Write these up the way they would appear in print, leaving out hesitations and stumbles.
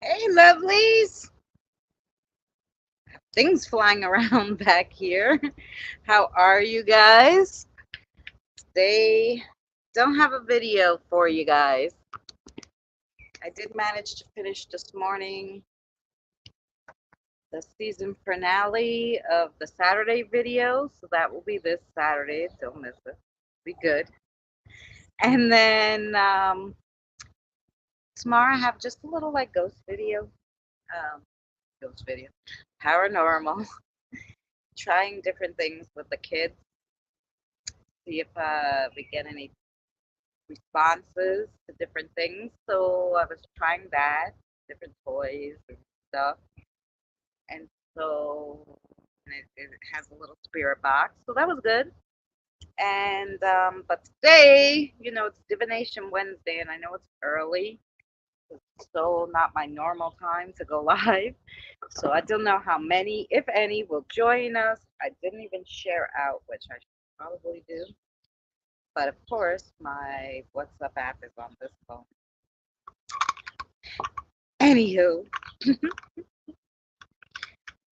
Hey, lovelies! Things flying around back here. How are you guys? They don't have a video for you guys. I did manage to finish this morning the season finale of the Saturday video, so that will be this Saturday. Don't miss it. Be good. And then tomorrow I have just a little like um, ghost video, paranormal, trying different things with the kids. See if we get any responses to different things. So I was trying that, different toys and stuff. And so it has a little spirit box. So that was good. And but today, it's Divination Wednesday, and I know it's early. It's so not my normal time to go live. So I don't know how many, if any, will join us. I didn't even share out, which I should probably do. But of course, my WhatsApp app is on this phone. Anywho,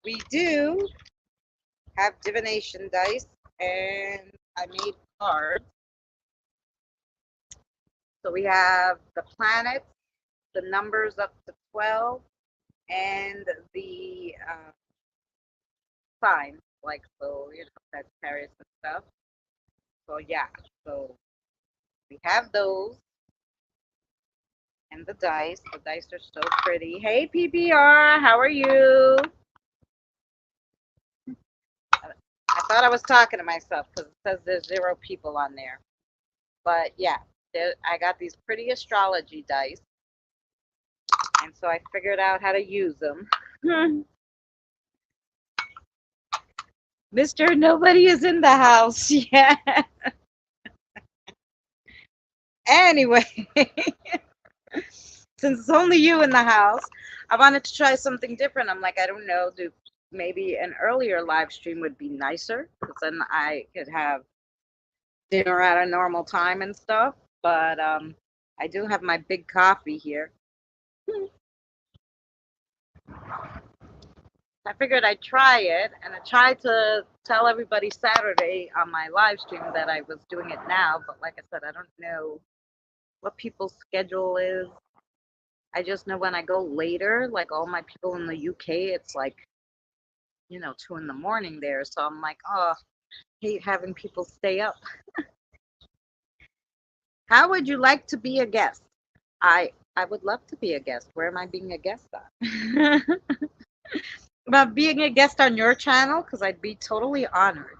we do have divination dice, and I made cards. So we have the planets, the numbers up to 12, and the signs, like, so, Sagittarius and stuff. So, yeah, so we have those and the dice. The dice are so pretty. Hey, PBR, how are you? I thought I was talking to myself because it says there's 0 people on there. But yeah, I got these pretty astrology dice. And so I figured out how to use them. Mr. Nobody is in the house yet. Anyway, since it's only you in the house, I wanted to try something different. I'm like, I don't know, maybe an earlier live stream would be nicer because then I could have dinner at a normal time and stuff. But I do have my big coffee here. I figured I'd try it, and I tried to tell everybody Saturday on my live stream that I was doing it now, but like I said, I don't know what people's schedule is. I just know when I go later, like all my people in the UK, it's like, 2 in the morning there. So I'm like, oh, I hate having people stay up. How would you like to be a guest? I would love to be a guest. Where am I being a guest on? About being a guest on your channel, because I'd be totally honored.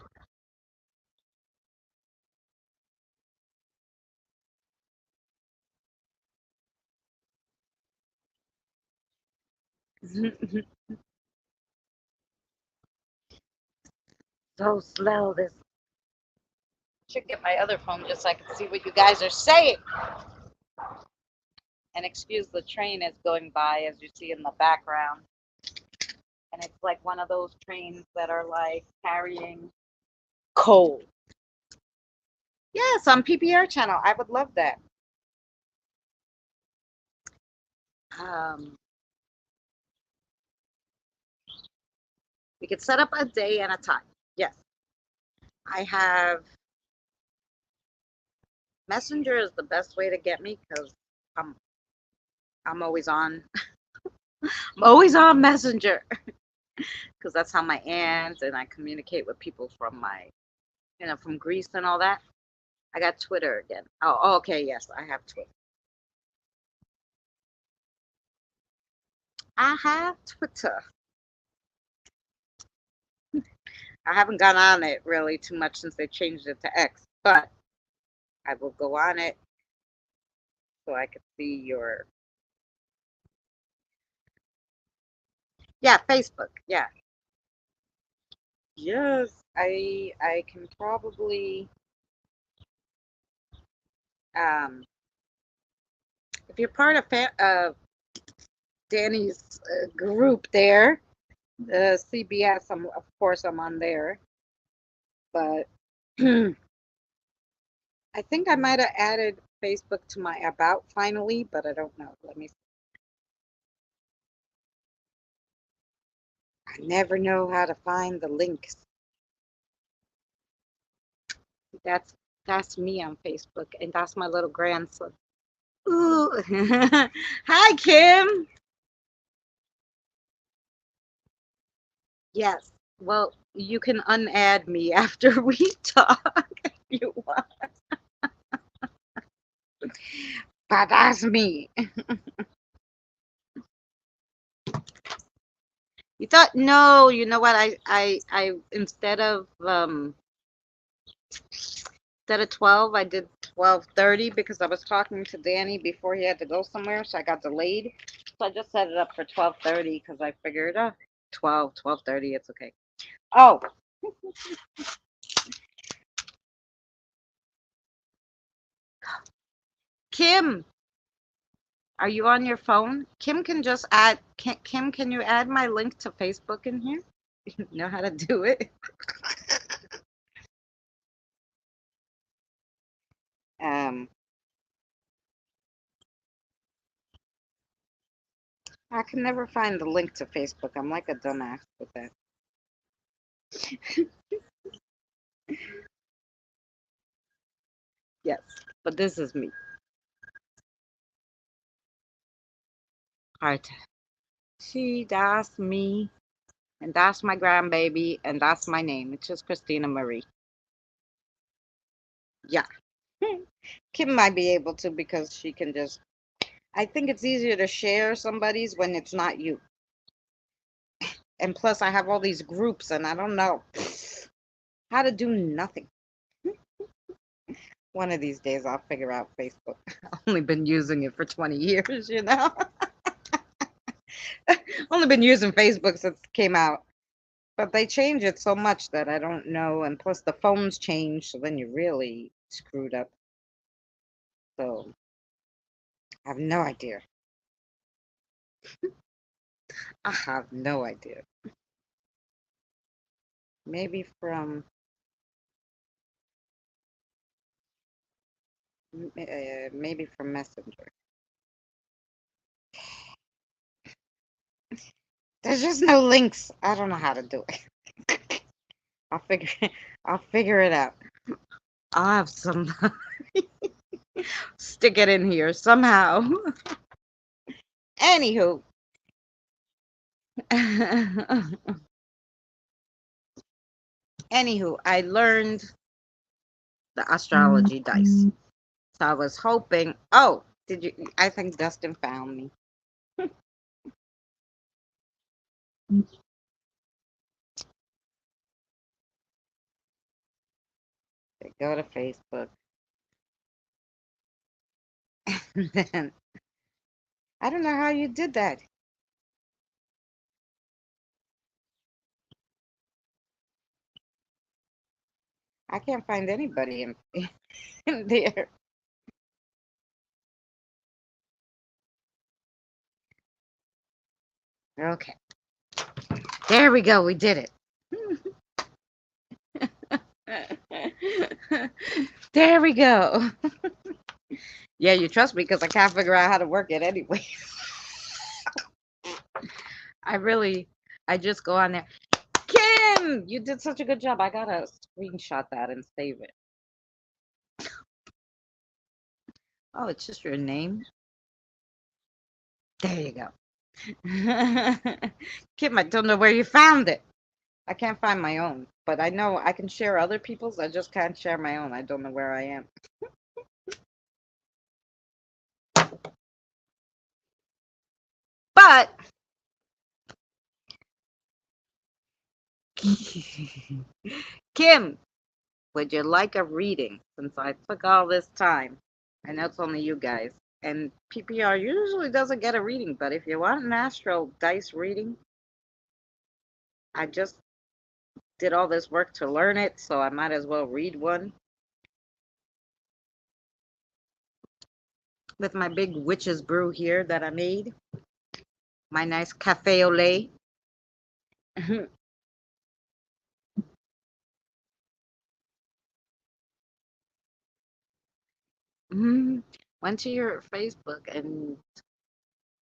So slow. This should get my other phone just so I can see what you guys are saying. And excuse the train is going by, as you see in the background. And it's like one of those trains that are like carrying coal. Yes, on PPR channel. I would love that. Um, we could set up a day and a time. Yes. I have Messenger is the best way to get me because I'm always on. I'm always on Messenger because that's how my aunt and I communicate with people from from Greece and all that. I got Twitter again. Oh, okay, yes, I have Twitter. I have Twitter. I haven't gone on it really too much since they changed it to X, but I will go on it so I can see your. Yeah, Facebook. Yeah. Yes, I can probably um if you're part of Danny's group there, the CBS. Of course I'm on there, but I think I might have added Facebook to my about finally, but I don't know. Let me see. I never know how to find the links. That's me on Facebook, and that's my little grandson. Ooh. Hi, Kim. Yes. Well, you can unadd me after we talk if you want. But that's me. You thought no, you know what? I instead of 12, I did 12:30 because I was talking to Danny before he had to go somewhere, so I got delayed. So I just set it up for 12:30 because I figured 12:30, it's okay. Oh, Kim, are you on your phone? Kim can just add Kim, can you add my link to Facebook in here? You know how to do it? Um, I can never find the link to Facebook. I'm like a dumbass with that. Yes, but this is me. Alright. See, that's me, and that's my grandbaby, and that's my name. It's just Christina Marie. Yeah. Kim might be able to because she can just. I think it's easier to share somebody's when it's not you. And plus, I have all these groups, and I don't know how to do nothing. One of these days, I'll figure out Facebook. I've only been using it for 20 years, you know? Only been using Facebook since it came out. But they change it so much that I don't know. And plus, the phones change, so then you're really screwed up. So I have no idea. I have no idea. Maybe from maybe from Messenger. There's just no links. I don't know how to do it. I'll figure I'll figure it out. I'll have some stick it in here somehow. Anywho. Anywho, I learned the astrology dice. So I was hoping. Oh, did you? I think Dustin found me. Go to Facebook. Then I don't know how you did that. I can't find anybody in there. Okay. There we go. We did it. There we go. Yeah, you trust me because I can't figure out how to work it anyway. I just go on there. Kim, you did such a good job. I gotta screenshot that and save it. Oh, it's just your name. There you go. Kim, I don't know where you found it. I can't find my own, but I know I can share other people's. I just can't share my own. I don't know where I am. But Kim, would you like a reading since I took all this time? I know it's only you guys. And PPR usually doesn't get a reading, but if you want an astro dice reading, I just did all this work to learn it, so I might as well read one with my big witch's brew here that I made. My nice cafe au lait. Went to your Facebook and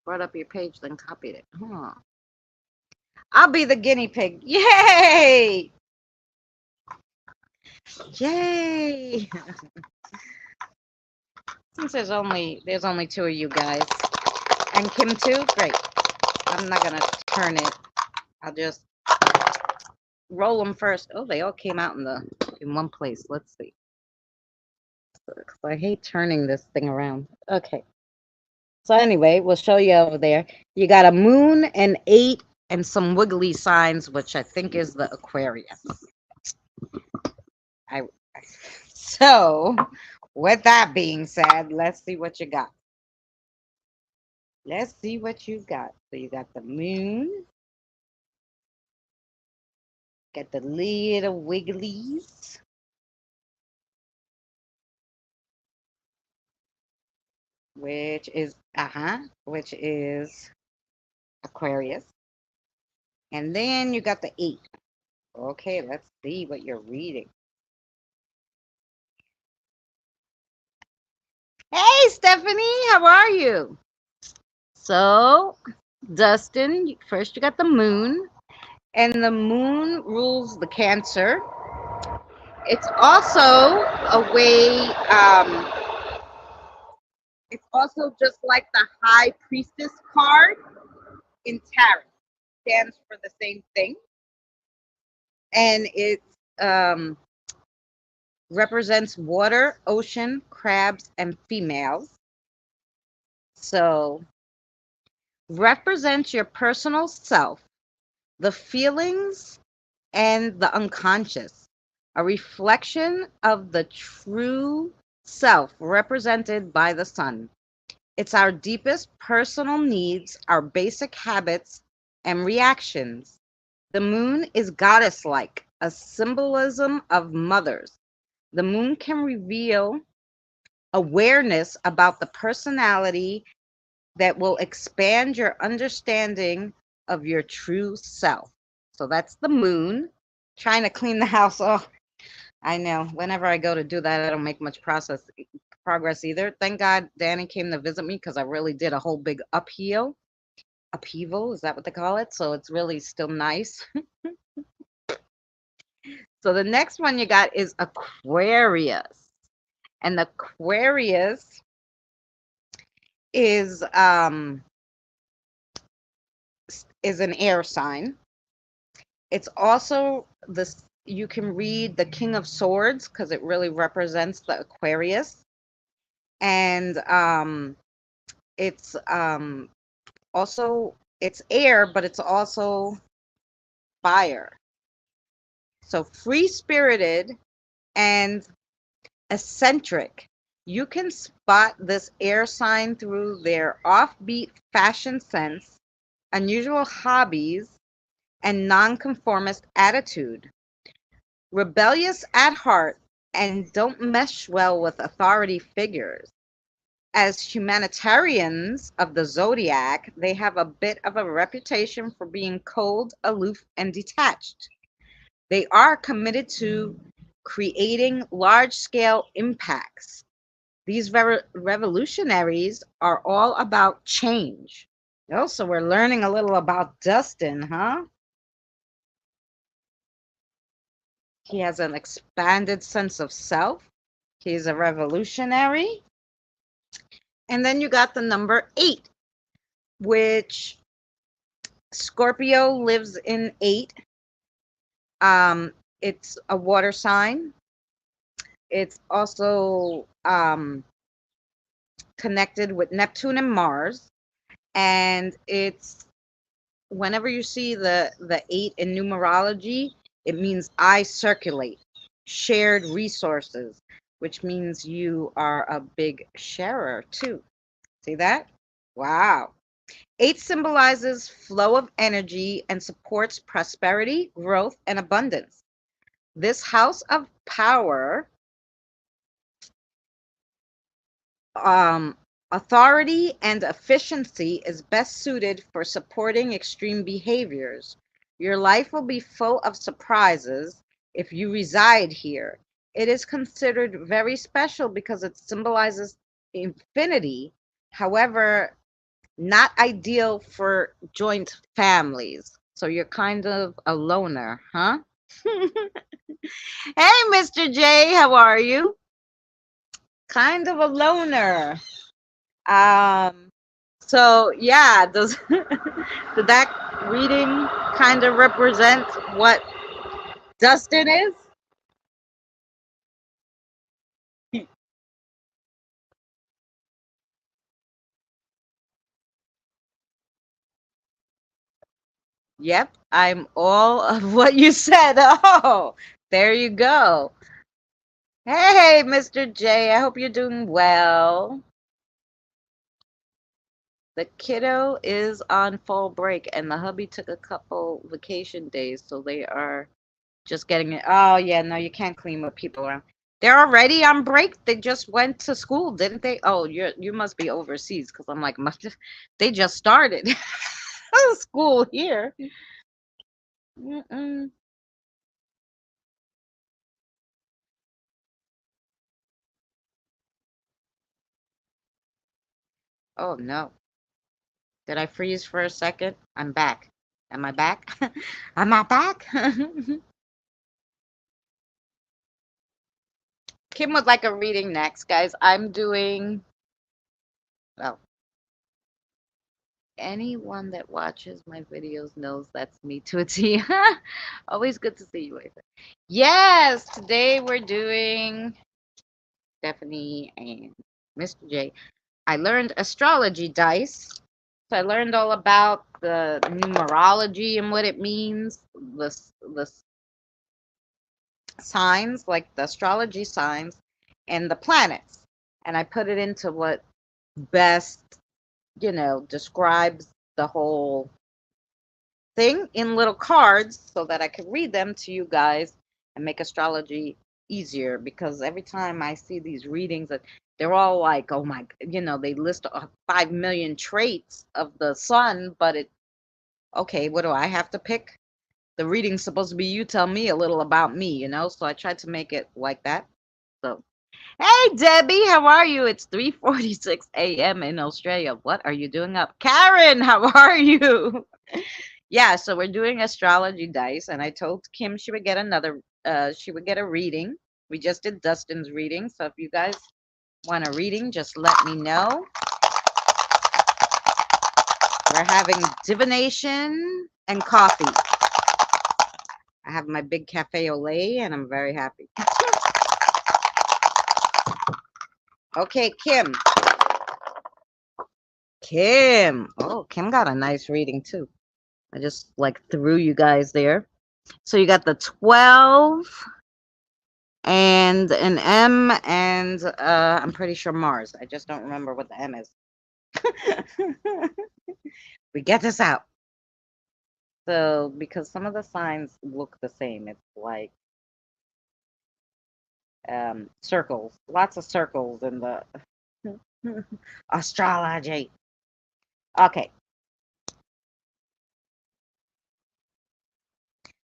brought up your page, then copied it. Huh. I'll be the guinea pig. Yay! Yay! Since there's only two of you guys. And Kim too? Great. I'm not gonna turn it. I'll just roll them first. Oh, they all came out in one place. Let's see. I hate turning this thing around. Okay. So anyway, we'll show you over there. You got a moon, an 8, and some wiggly signs, which I think is the Aquarius. I so with that being said, let's see what you got. Let's see what you got. So you got the moon. Got the little wigglies. Which is Aquarius. And then you got the 8. Okay, let's see what you're reading. Hey, Stephanie, how are you? So, Dustin, first you got the moon, and the moon rules the Cancer. It's also a way, it's also just like the High Priestess card in tarot, stands for the same thing. And it represents water, ocean, crabs, and females. So, represents your personal self, the feelings, and the unconscious, a reflection of the true self represented by the sun. It's our deepest personal needs, our basic habits and reactions. The moon is goddess-like, a symbolism of mothers. The moon can reveal awareness about the personality that will expand your understanding of your true self. So that's the moon. Trying to clean the house off. I know. Whenever I go to do that, I don't make much progress either. Thank God Danny came to visit me because I really did a whole big upheaval. Is that what they call it? So it's really still nice. So the next one you got is Aquarius. And Aquarius is an air sign. It's also this, you can read the King of Swords because it really represents the Aquarius. And it's also, it's air, but it's also fire. So free-spirited and eccentric. You can spot this air sign through their offbeat fashion sense, unusual hobbies, and nonconformist attitude. Rebellious at heart and don't mesh well with authority figures. As humanitarians of the zodiac, they have a bit of a reputation for being cold, aloof, and detached. They are committed to creating large-scale impacts. These revolutionaries are all about change. Oh, so we're learning a little about Dustin, huh? He has an expanded sense of self. He's a revolutionary. And then you got the number 8, which Scorpio lives in 8. It's a water sign. It's also connected with Neptune and Mars. And it's, whenever you see the 8 in numerology, it means I circulate, shared resources, which means you are a big sharer too. See that? Wow. 8 symbolizes flow of energy and supports prosperity, growth, and abundance. This house of power, authority, and efficiency is best suited for supporting extreme behaviors. Your life will be full of surprises if you reside here. It is considered very special because it symbolizes infinity. However, not ideal for joint families. So you're kind of a loner, huh? Hey, Mr. J, how are you? Kind of a loner. Um, so yeah, does did that reading kind of represent what Dustin is? Yep, I'm all of what you said. Oh, there you go. Hey, Mr. J, I hope you're doing well. The kiddo is on fall break, and the hubby took a couple vacation days, so they are just getting it. Oh, yeah, no, you can't clean with people around. They're already on break. They just went to school, didn't they? Oh, you must be overseas because I'm like, they just started school here. Mm-mm. Oh, no. Did I freeze for a second? I'm back. Am I back? Am I back? Kim would like a reading next, guys. I'm doing, well, anyone that watches my videos knows that's me to a T. Always good to see you, Ava. Yes, today we're doing Stephanie and Mr. J. I learned astrology dice. So I learned all about the numerology and what it means, the signs, like the astrology signs, and the planets. And I put it into what best, describes the whole thing in little cards so that I could read them to you guys and make astrology easier, because every time I see these readings that they're all like, oh my, they list 5 million traits of the sun, but okay, what do I have to pick? The reading's supposed to be you tell me a little about me, so I tried to make it like that. So, hey Debbie, how are you? It's 3:46 a.m. in Australia. What are you doing up? Karen, how are you? Yeah, so we're doing astrology dice, and I told Kim she would get she would get a reading. We just did Dustin's reading, so if you guys want a reading, just let me know. We're having divination and coffee. I have my big cafe au lait, and I'm very happy. Okay, Kim. Kim. Oh, Kim got a nice reading too. I just like threw you guys there. So you got the 12 and an M, and I'm pretty sure Mars. I just don't remember what the M is. We get this out. So because some of the signs look the same, it's like circles, lots of circles in the astrology. Okay.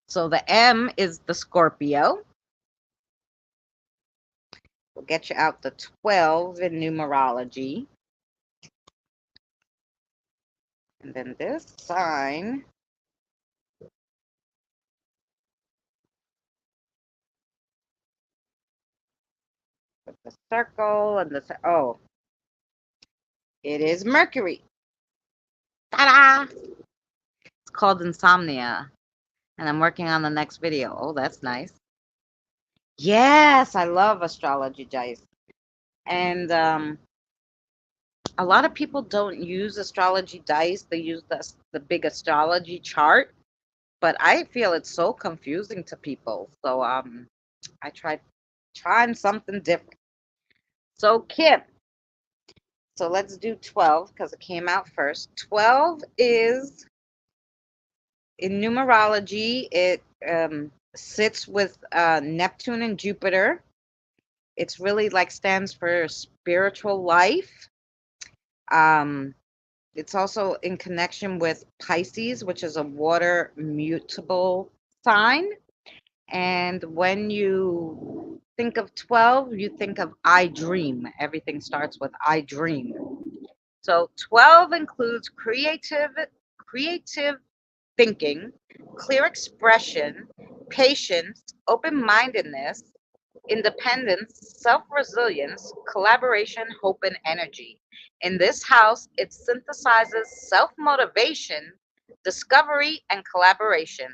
So the M is the Scorpio. We'll get you out the 12 in numerology. And then this sign with the circle and the, oh, it is Mercury. Ta-da! It's called insomnia. And I'm working on the next video. Oh, that's nice. Yes, I love astrology dice. And a lot of people don't use astrology dice. They use the big astrology chart. But I feel it's so confusing to people. So I tried trying something different. So Kim, so let's do 12 because it came out first. 12 is, in numerology, it sits with Neptune and Jupiter. It's really like stands for spiritual life. Um, it's also in connection with Pisces, which is a water mutable sign. And when you think of 12, you think of I dream. Everything starts with I dream. So 12 includes creative thinking, clear expression, patience, open-mindedness, independence, self-resilience, collaboration, hope, and energy. In this house, it synthesizes self-motivation, discovery, and collaboration.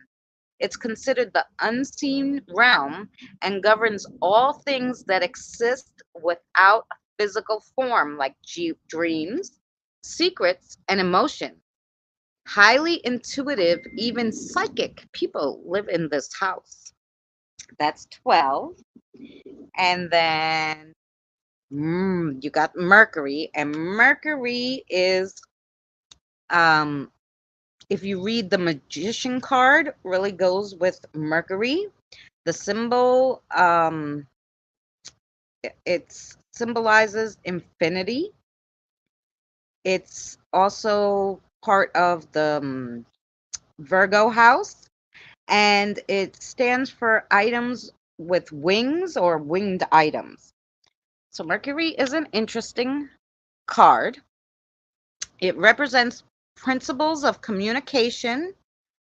It's considered the unseen realm and governs all things that exist without a physical form, like dreams, secrets, and emotions. Highly intuitive, even psychic people live in this house. That's 12. And then you got Mercury, and Mercury is, um, if you read the Magician card, really goes with Mercury. The symbol, it symbolizes infinity. It's also part of the Virgo house, and it stands for items with wings or winged items. So Mercury is an interesting card. It represents principles of communication,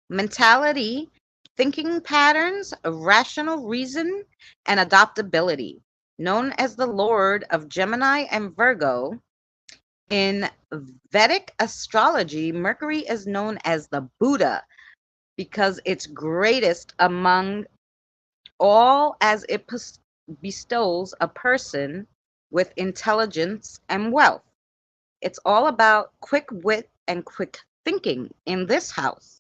mentality, thinking patterns, rational reason, and adaptability. Known as the Lord of Gemini and Virgo, in Vedic astrology, Mercury is known as the Buddha because it's greatest among all as it bestows a person with intelligence and wealth. It's all about quick wit and quick thinking in this house.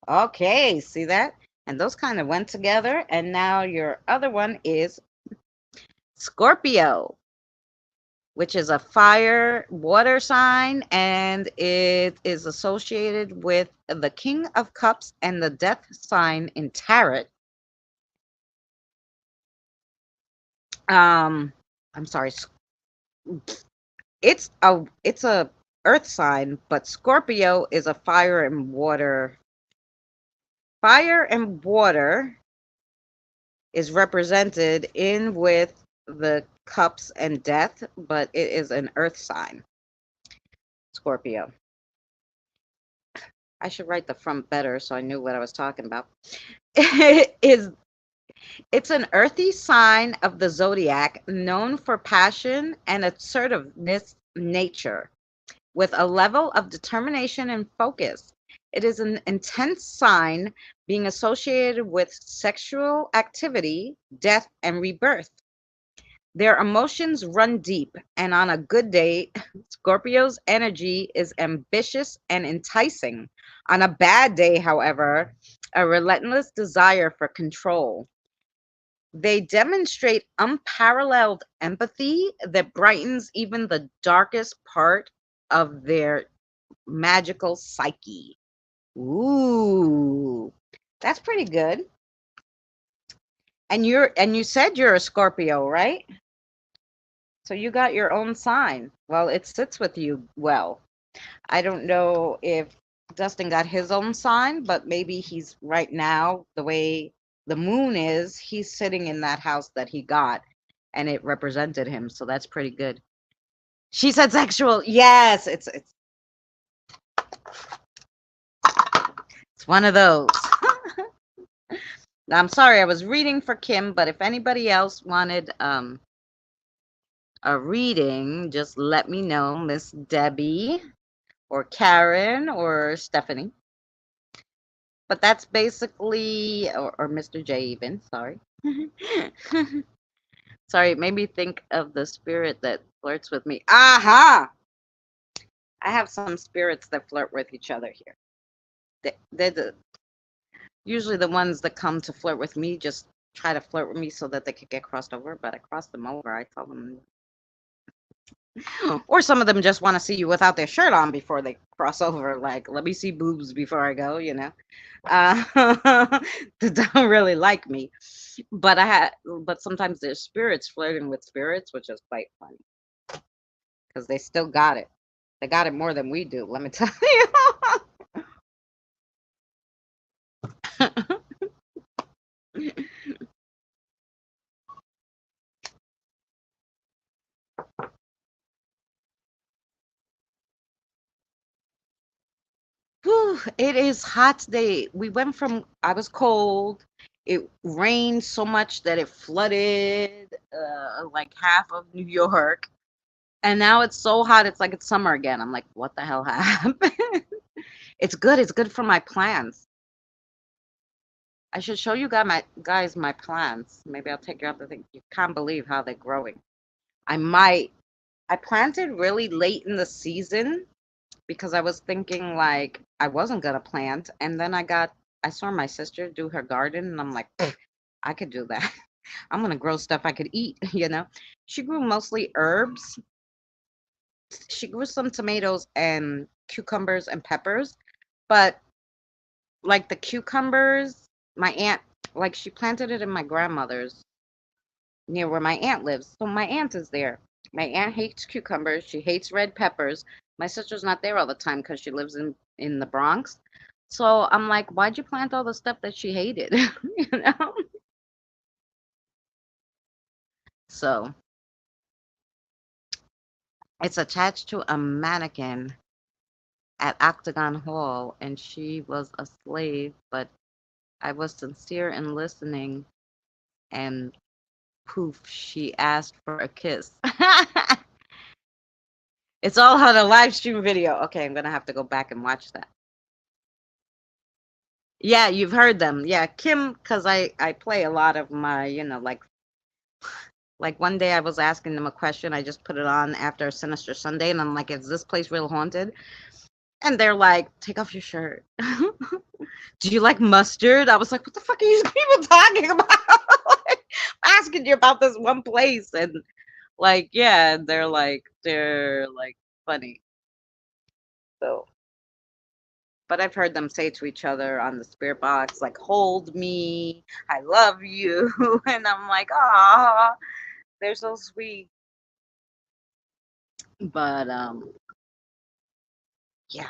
Okay, see that? And those kind of went together. And now your other one is Scorpio, which is a fire water sign, and it is associated with the King of Cups and the Death sign in tarot. I'm sorry. It's a earth sign, but Scorpio is a fire and water. Fire and water is represented in with the cups and death, but it is an earth sign. Scorpio. I should write the front better so I knew what I was talking about. It's an earthy sign of the zodiac known for passion and assertiveness nature, with a level of determination and focus. It is an intense sign being associated with sexual activity, death, and rebirth. Their emotions run deep, and on a good day, Scorpio's energy is ambitious and enticing. On a bad day, however, a relentless desire for control. They demonstrate unparalleled empathy that brightens even the darkest part of their magical psyche. Ooh, that's pretty good. And you said you're a Scorpio, right? So you got your own sign. Well, it sits with you well. I don't know if Dustin got his own sign, but maybe he's right now, the way the moon is, he's sitting in that house that he got and it represented him. So that's pretty good. She said sexual. Yes, it's one of those. I'm sorry, I was reading for Kim, but if anybody else wanted a reading, just let me know, Miss Debbie or Karen or Stephanie. But that's basically, or Mr. J even, sorry. Sorry, it made me think of the spirit that flirts with me. Aha! I have some spirits that flirt with each other here. They're usually the ones that come to flirt with me just try to flirt with me so that they could get crossed over, but I cross them over. I tell them, or some of them just want to see you without their shirt on before they cross over. Like, let me see boobs before I go, you know. They don't really like me, but but sometimes there's spirits flirting with spirits, which is quite funny because they still got it. They got it more than we do. Let me tell you. It is hot today. We went from, I was cold. It rained so much that it flooded like half of New York. And now it's so hot, it's like it's summer again. I'm like, what the hell happened? It's good. It's good for my plants. I should show you guys my plants. Maybe I'll take you out the thing. You can't believe how they're growing. I might. I planted really late in the season because I was thinking like I wasn't gonna plant, and then I saw my sister do her garden, and I'm like, I could do that. I'm gonna grow stuff I could eat, you know. She grew mostly herbs. She grew some tomatoes and cucumbers and peppers, but like the cucumbers, my aunt, like she planted it in my grandmother's near where my aunt lives. So my aunt is there. My aunt hates cucumbers. She hates red peppers. My sister's not there all the time because she lives in the Bronx. So I'm like, why'd you plant all the stuff that she hated? You know? So it's attached to a mannequin at Octagon Hall, and she was a slave, but I was sincere in listening, and poof, she asked for a kiss. It's all on a live stream video. Okay, I'm gonna have to go back and watch that. Yeah, you've heard them. Yeah, Kim, because I play a lot of my, like one day I was asking them a question. I just put it on after Sinister Sunday, and I'm like, is this place real haunted? And they're like, take off your shirt. Do you like mustard? I was like, what the fuck are you people talking about? Like, I'm asking you about this one place, and like, yeah, they're like funny. So, but I've heard them say to each other on the spirit box, like, hold me, I love you. And I'm like, ah, they're so sweet. But yeah,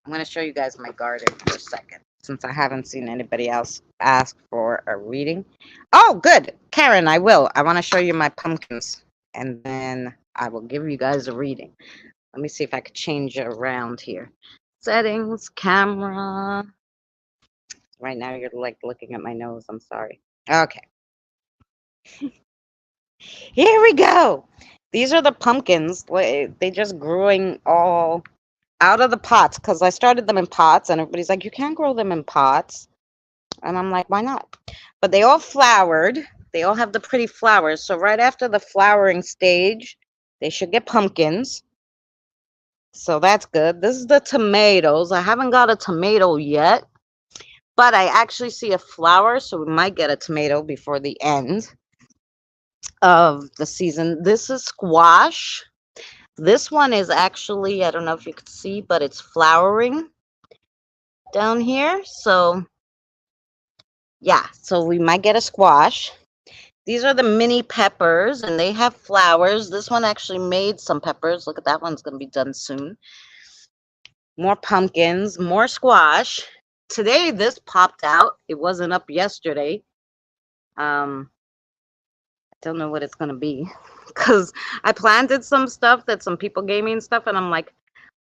I'm gonna show you guys my garden for a second since I haven't seen anybody else ask for a reading. Oh, good, Karen, I will. I want to show you my pumpkins, and then I will give you guys a reading. Let me see if I could change it around here. Settings, camera. Right now you're like looking at my nose. I'm sorry. Okay. Here we go. These are the pumpkins. They just growing all out of the pots because I started them in pots, and everybody's like, you can't grow them in pots. And I'm like, why not? But they all flowered. They all have the pretty flowers. So right after the flowering stage, they should get pumpkins. So that's good. This is the tomatoes. I haven't got a tomato yet, but I actually see a flower, so we might get a tomato before the end of the season. This is squash. This one is actually, I don't know if you could see, but it's flowering down here. So yeah, so we might get a squash. These are the mini peppers, and they have flowers. This one actually made some peppers. Look at that one's going to be done soon. More pumpkins, more squash. Today, this popped out. It wasn't up yesterday. I don't know what it's going to be because I planted some stuff that some people gave me and stuff, and I'm like,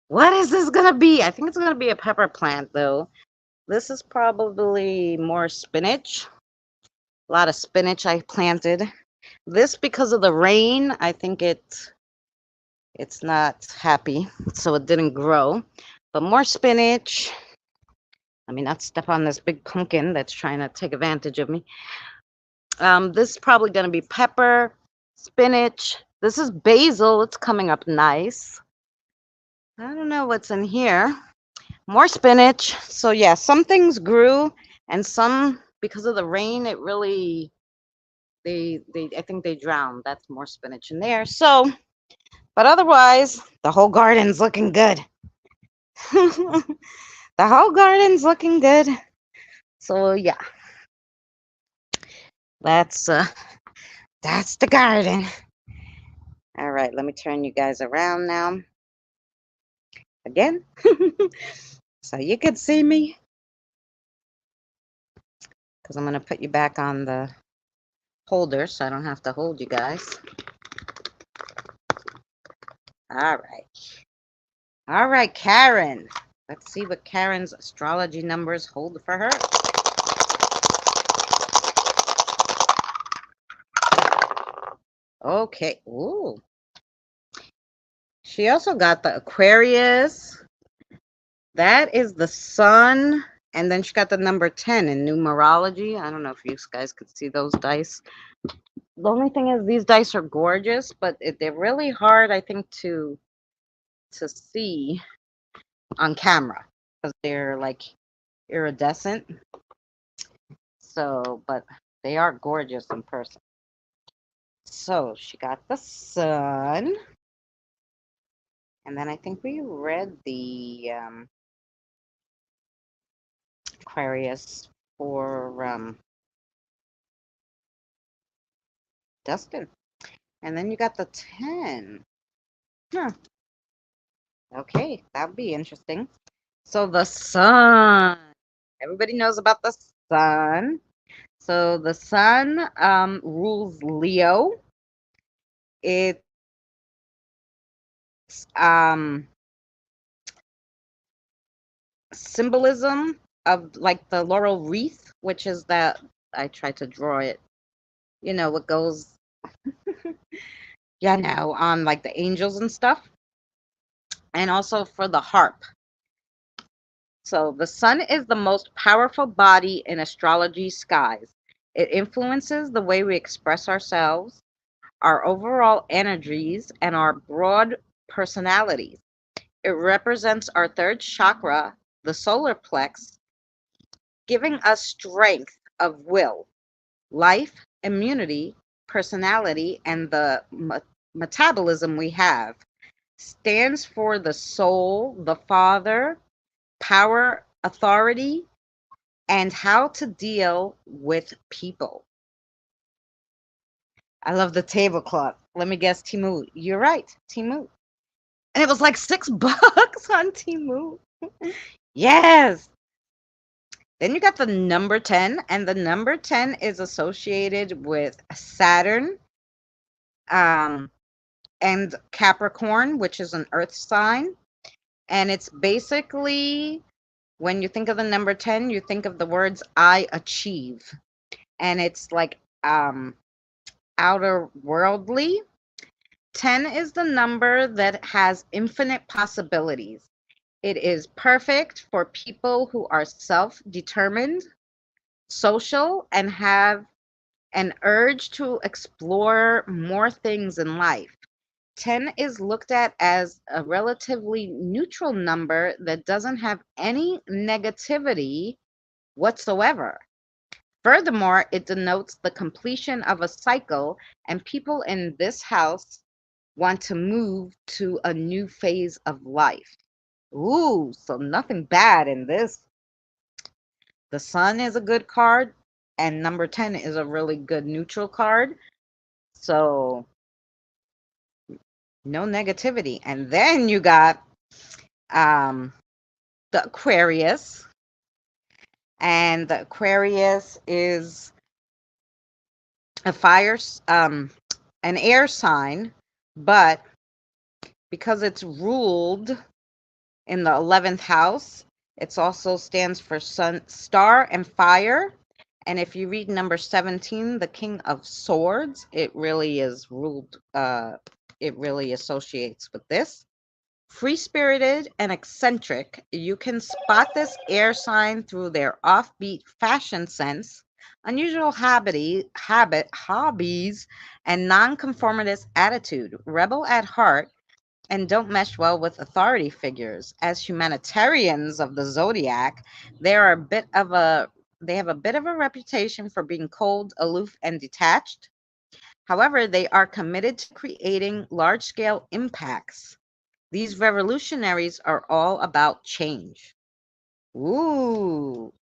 what is this going to be? I think it's going to be a pepper plant, though. This is probably more spinach. A lot of spinach I planted. This, because of the rain, I think it's not happy, so it didn't grow. But more spinach. Let me not step on this big pumpkin that's trying to take advantage of me. This is probably going to be pepper, spinach. This is basil. It's coming up nice. I don't know what's in here. More spinach. So yeah, some things grew, and some, because of the rain, it really, I think they drowned. That's more spinach in there. So, but otherwise, the whole garden's looking good. The whole garden's looking good. So yeah, that's the garden. All right, let me turn you guys around now. Again, so you could see me. Because I'm going to put you back on the holder so I don't have to hold you guys. All right. All right, Karen. Let's see what Karen's astrology numbers hold for her. Okay. Ooh. She also got the Aquarius. That is the sun. And then she got the number 10 in numerology. I don't know if you guys could see those dice. The only thing is these dice are gorgeous, but they're really hard, I think, to see on camera because they're like iridescent. So, but they are gorgeous in person. So she got the sun. And then I think we read the Aquarius for Dustin. And then you got the 10. Huh. Okay, that'll be interesting. So the sun. Everybody knows about the sun. So the sun rules Leo. It's symbolism of like the laurel wreath, which is that I tried to draw it. You know what goes, on like the angels and stuff, and also for the harp. So the sun is the most powerful body in astrology skies. It influences the way we express ourselves, our overall energies, and our broad personalities. It represents our third chakra, the solar plex, giving us strength of will, life, immunity, personality, and the metabolism we have. Stands for the soul, the father, power, authority, and how to deal with people. I love the tablecloth. Let me guess, Temu. You're right, Temu. And it was like $6 on Temu. Yes. Then you got the number 10, and the number 10 is associated with Saturn and Capricorn, which is an earth sign. And it's basically, when you think of the number 10, you think of the words I achieve. And it's like outer worldly. 10 is the number that has infinite possibilities. It is perfect for people who are self-determined, social, and have an urge to explore more things in life. 10 is looked at as a relatively neutral number that doesn't have any negativity whatsoever. Furthermore, it denotes the completion of a cycle, and people in this house want to move to a new phase of life. Ooh, so nothing bad in this. The sun is a good card, and number 10 is a really good neutral card. So no negativity. And then you got the Aquarius. And the Aquarius is a an air sign, but because it's ruled in the 11th house, it also stands for sun, star, and fire. And if you read number 17, the King of Swords, it really is ruled, it really associates with this. Free-spirited and eccentric, you can spot this air sign through their offbeat fashion sense, unusual hobbies, and nonconformist attitude. Rebel at heart, and don't mesh well with authority figures. As humanitarians of the zodiac, they have a bit of a reputation for being cold, aloof, and detached. However, they are committed to creating large-scale impacts. These revolutionaries are all about change. Ooh,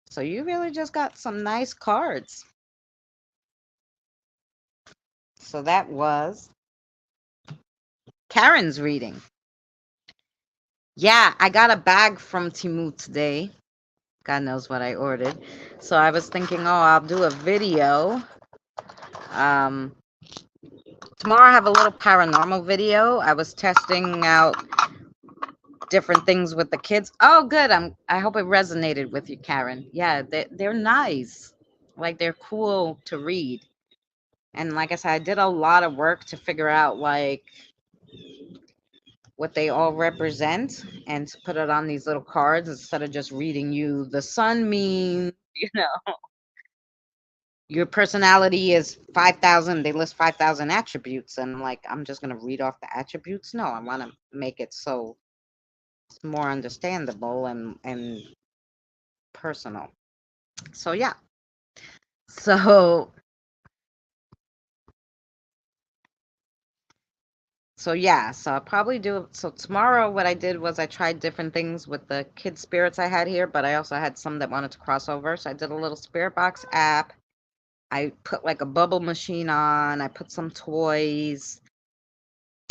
so you really just got some nice cards. So that was Karen's reading. Yeah, I got a bag from Temu today. God knows what I ordered. So I was thinking, oh, I'll do a video. Tomorrow I have a little paranormal video. I was testing out different things with the kids. Oh, good. I hope it resonated with you, Karen. Yeah, they're nice. Like they're cool to read. And like I said, I did a lot of work to figure out like what they all represent and to put it on these little cards instead of just reading you the sun means, your personality is 5,000. They list 5,000 attributes. And I'm like, I'm just going to read off the attributes. No, I want to make it so it's more understandable and personal. So yeah. So yeah, so I'll probably do so tomorrow. What I did was I tried different things with the kid spirits I had here, but I also had some that wanted to cross over. So I did a little spirit box app. I put like a bubble machine on. I put some toys.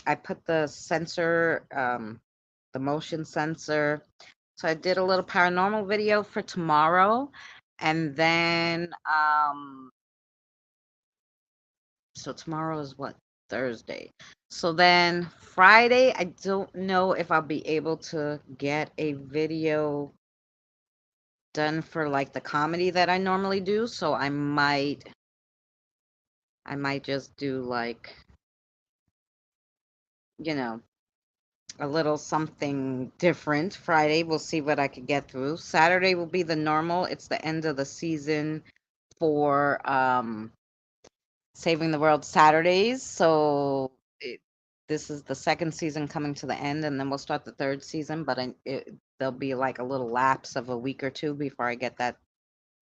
I put the sensor, the motion sensor. So I did a little paranormal video for tomorrow, and then so tomorrow is what? Thursday. So then Friday, I don't know if I'll be able to get a video done for like the comedy that I normally do. So I might just do like, you know, a little something different. Friday, we'll see what I could get through. Saturday will be the normal. It's the end of the season for Saving the World Saturdays. So this is the second season coming to the end, and then we'll start the third season. But there'll be like a little lapse of a week or two before I get the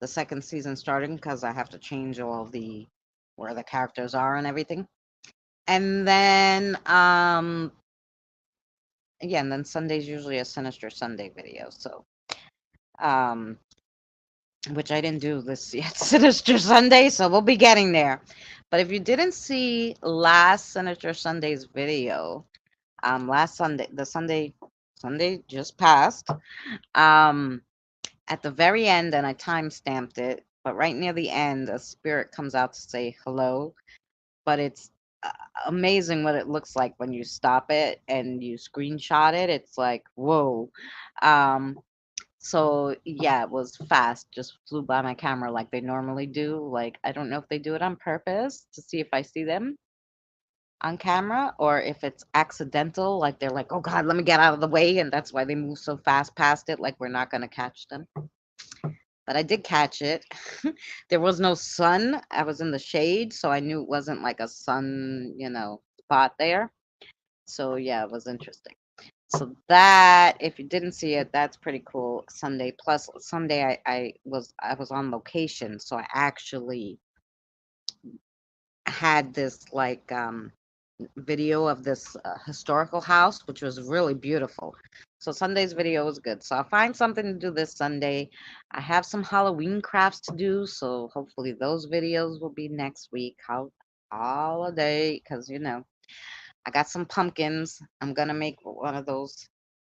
second season starting because I have to change all the where the characters are and everything. And then yeah, and then Sunday's usually a Sinister Sunday video. So which I didn't do this yet, Sinister Sunday, so we'll be getting there. But if you didn't see last Sinister Sunday's video, last Sunday, the Sunday just passed, at the very end, and I time stamped it, but right near the end, a spirit comes out to say hello, but it's amazing what it looks like when you stop it and you screenshot it. It's like, whoa. Um, so yeah, it was fast, just flew by my camera like they normally do. Like, I don't know if they do it on purpose to see if I see them on camera or if it's accidental, like they're like, oh God, let me get out of the way, and that's why they move so fast past it, like we're not gonna catch them. But I did catch it. There was no sun. I was in the shade, so I knew it wasn't like a sun, spot there. So yeah, it was interesting. So that, if you didn't see it, that's pretty cool. Sunday plus Sunday, I was on location, so I actually had this like video of this historical house, which was really beautiful. So Sunday's video was good. So I'll find something to do this Sunday. I have some Halloween crafts to do, so hopefully those videos will be next week. Holiday, because I got some pumpkins. I'm gonna make one of those,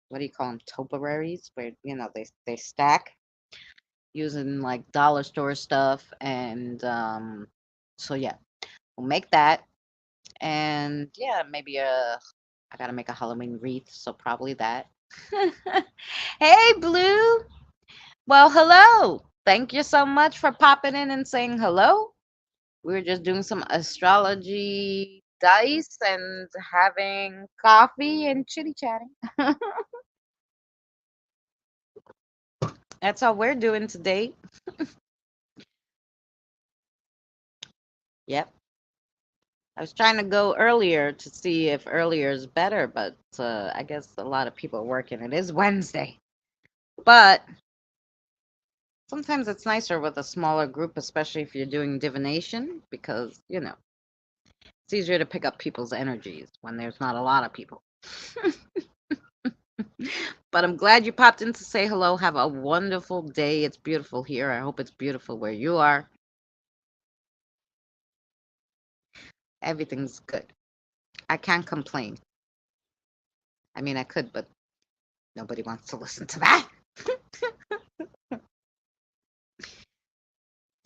what do you call them, topiaries, where they stack using like dollar store stuff, and so yeah, we'll make that, and yeah, maybe I gotta make a Halloween wreath, so probably that. Hey, Blue. Well, hello. Thank you so much for popping in and saying hello. We were just doing some astrology dice and having coffee and chitty chatting. That's all we're doing today. Yep. I was trying to go earlier to see if earlier is better, but I guess a lot of people are working. It is Wednesday. But sometimes it's nicer with a smaller group, especially if you're doing divination, because, it's easier to pick up people's energies when there's not a lot of people. But I'm glad you popped in to say hello. Have a wonderful day. It's beautiful here. I hope it's beautiful where you are. Everything's good. I can't complain. I mean, I could, but nobody wants to listen to that.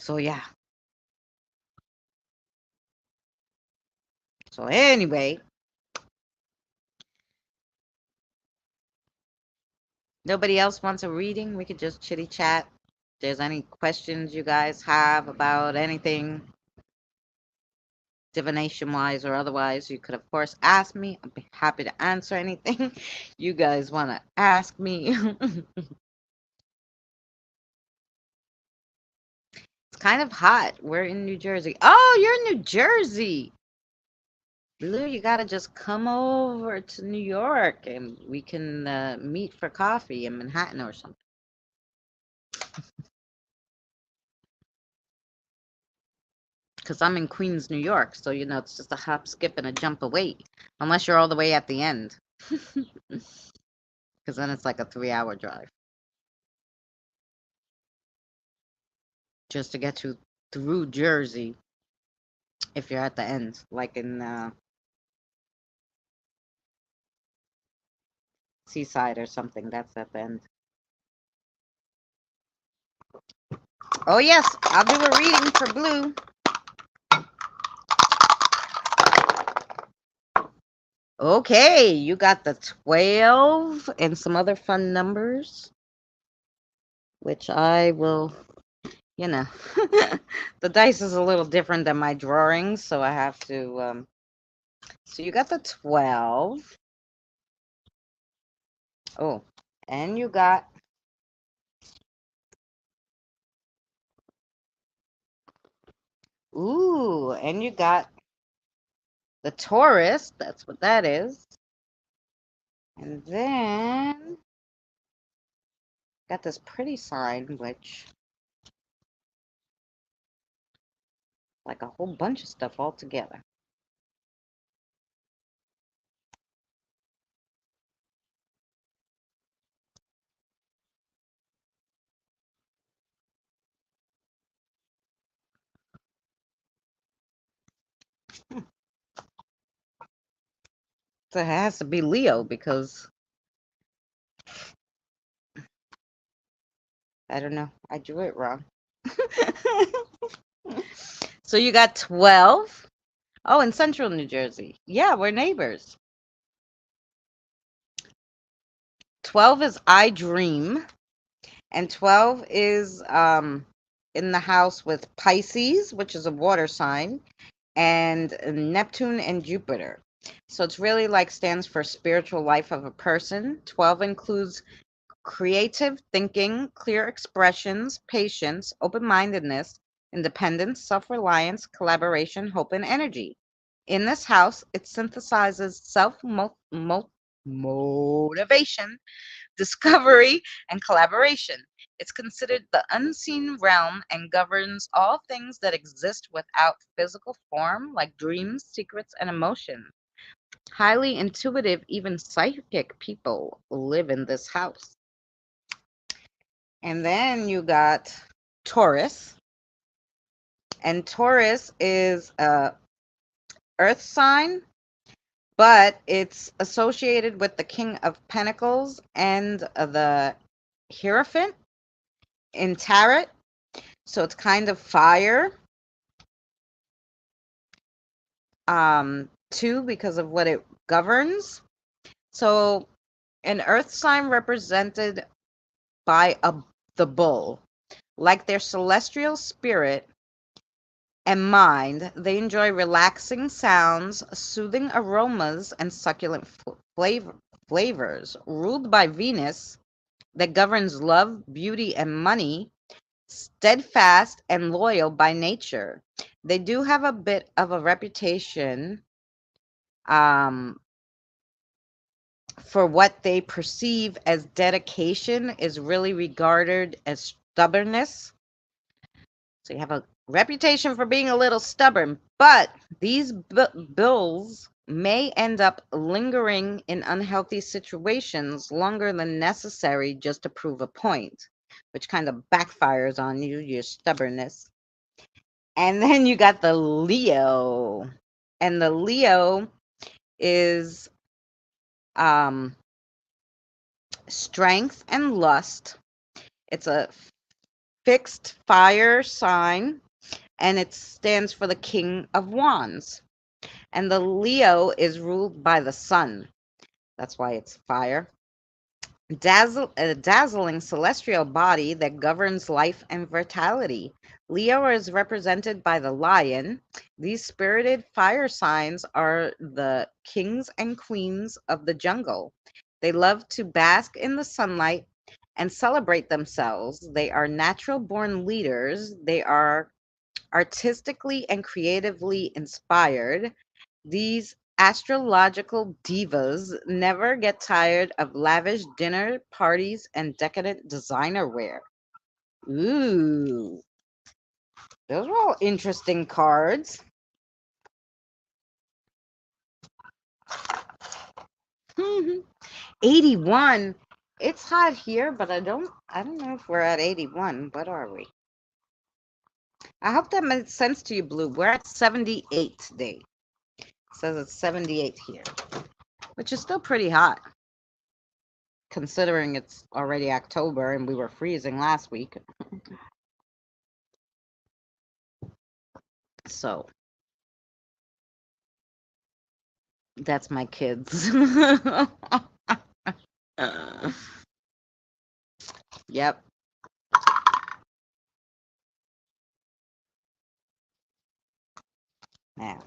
So, yeah. So, anyway, Nobody else wants a reading? We could just chitty chat. If there's any questions you guys have about anything, divination wise or otherwise, you could, of course, ask me. I'd be happy to answer anything you guys want to ask me. It's kind of hot. We're in New Jersey. Oh, you're in New Jersey. Blue, you gotta just come over to New York and we can meet for coffee in Manhattan or something. Because I'm in Queens, New York, so you know it's just a hop, skip, and a jump away. Unless you're all the way at the end. Because then it's like a 3-hour drive. Just to get you through Jersey if you're at the end. Like in Seaside or something. That's at the end. Oh, yes. I'll do a reading for Blue. Okay, you got the 12 and some other fun numbers, which I will, you know, the dice is a little different than my drawings, so I have to, so you got the 12. Oh, and you got, ooh, and you got the Taurus, that's what that is. And then got this pretty sign, which like a whole bunch of stuff all together. So it has to be Leo because I don't know, I drew it wrong. So you got 12. Oh, in central New Jersey. Yeah, we're neighbors. 12 is I dream, and 12 is in the house with Pisces, which is a water sign, and Neptune and Jupiter. So it's really like stands for spiritual life of a person. 12 includes creative thinking, clear expressions, patience, open-mindedness, independence, self-reliance, collaboration, hope, and energy. In this house, it synthesizes self-motivation, discovery, and collaboration. It's considered the unseen realm and governs all things that exist without physical form, like dreams, secrets, and emotions. Highly intuitive, even psychic people live in this house. And then you got Taurus. And Taurus is a earth sign, but it's associated with the King of Pentacles and the Hierophant in Tarot. So it's kind of fire. Too, because of what it governs. So an earth sign represented by the bull. Like their celestial spirit and mind, they enjoy relaxing sounds, soothing aromas, and succulent flavors. Ruled by Venus, that governs love, beauty, and money, steadfast and loyal by nature. They do have a bit of a reputation for what they perceive as dedication is really regarded as stubbornness. So you have a reputation for being a little stubborn, but these bills may end up lingering in unhealthy situations longer than necessary just to prove a point, which kind of backfires on you, your stubbornness. And then you got the Leo. And the Leo is strength and lust. It's a fixed fire sign, and it stands for the King of Wands. And the Leo is ruled by the sun. That's why it's fire. A dazzling celestial body that governs life and vitality. Leo is represented by the lion. These spirited fire signs are the kings and queens of the jungle. They love to bask in the sunlight and celebrate themselves. They are natural born leaders. They are artistically and creatively inspired. These astrological divas never get tired of lavish dinner parties and decadent designer wear. Ooh, those are all interesting cards. 81. It's hot here, but I don't know if we're at 81. What are we? I hope that made sense to you, Blue. We're at 78 today. It says it's 78 here, which is still pretty hot considering it's already October and we were freezing last week. So that's my kids. Yep. Yeah.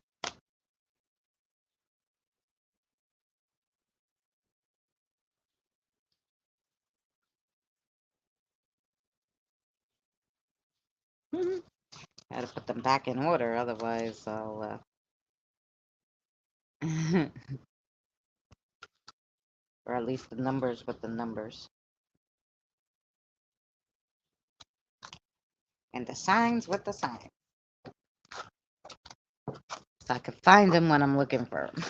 Gotta put them back in order, otherwise I'll or at least the numbers with the numbers. And the signs with the signs. So I can find them when I'm looking for them.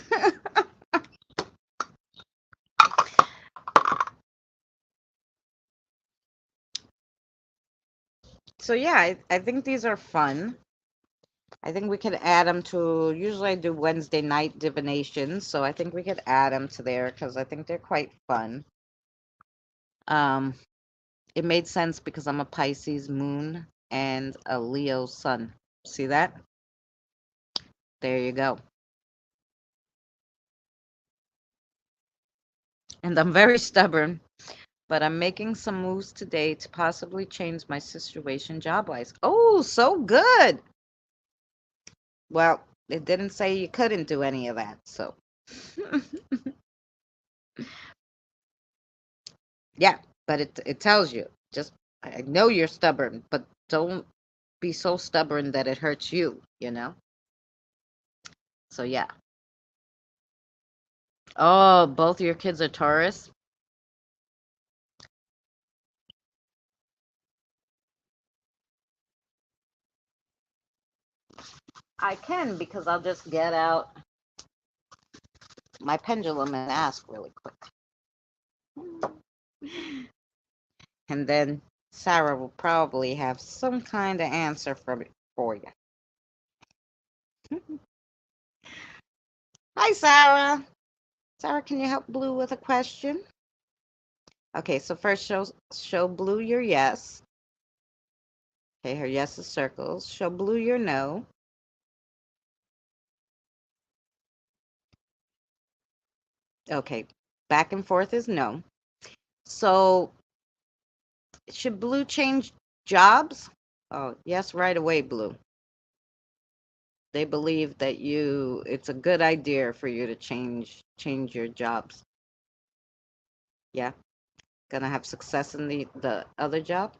So yeah, I think these are fun. I think we could add them to, usually I do Wednesday night divinations, so I think we could add them to there because I think they're quite fun. Um, it made sense because I'm a Pisces moon and a Leo sun. See that? There you go. And I'm very stubborn, but I'm making some moves today to possibly change my situation job-wise. Oh, so good. Well, it didn't say you couldn't do any of that, so. Yeah, but it tells you. Just I know you're stubborn, but don't be so stubborn that it hurts you, you know? So yeah. Oh, both of your kids are Taurus? I can because I'll just get out my pendulum and ask really quick. And then Sarah will probably have some kind of answer for you. Hi, Sarah. Sarah, can you help Blue with a question? Okay, so first show Blue your yes. Okay, her yes is circles. Show Blue your no. Okay, back and forth is no. So should Blue change jobs? Oh, yes, right away, Blue. They believe that it's a good idea for you to change your jobs. Yeah, gonna have success in the other job.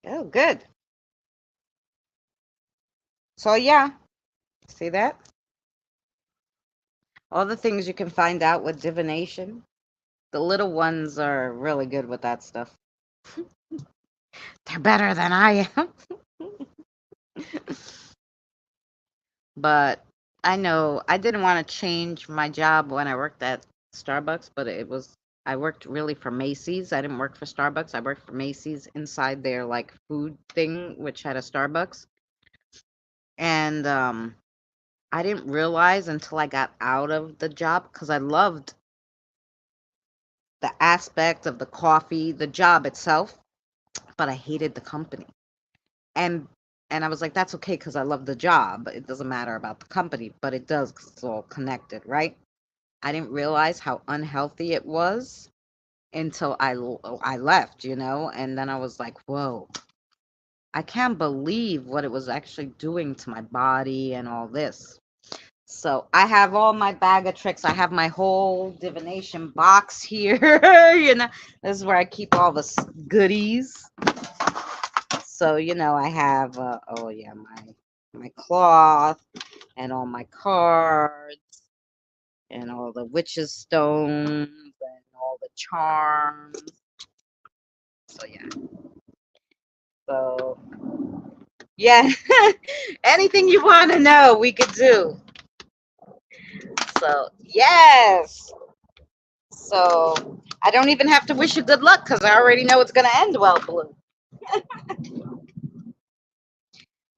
Oh, good. So yeah, see that? All the things you can find out with divination. The little ones are really good with that stuff. They're better than I am. But I know I didn't want to change my job when I worked at Starbucks, but I worked really for Macy's. I didn't work for Starbucks. I worked for Macy's inside their like food thing, which had a Starbucks. And I didn't realize until I got out of the job because I loved the aspect of the coffee, the job itself, but I hated the company. And and I was like, that's okay because I love the job. It doesn't matter about the company, but it does because it's all connected, right? I didn't realize how unhealthy it was until I left, and then I was like, "Whoa, I can't believe what it was actually doing to my body and all this." So I have all my bag of tricks. I have my whole divination box here. This is where I keep all the goodies. So I have oh yeah, my cloth and all my cards and all the witches stones and all the charms. So yeah. So yeah, anything you want to know, we could do. So yes. So I don't even have to wish you good luck because I already know it's gonna end well, Blue.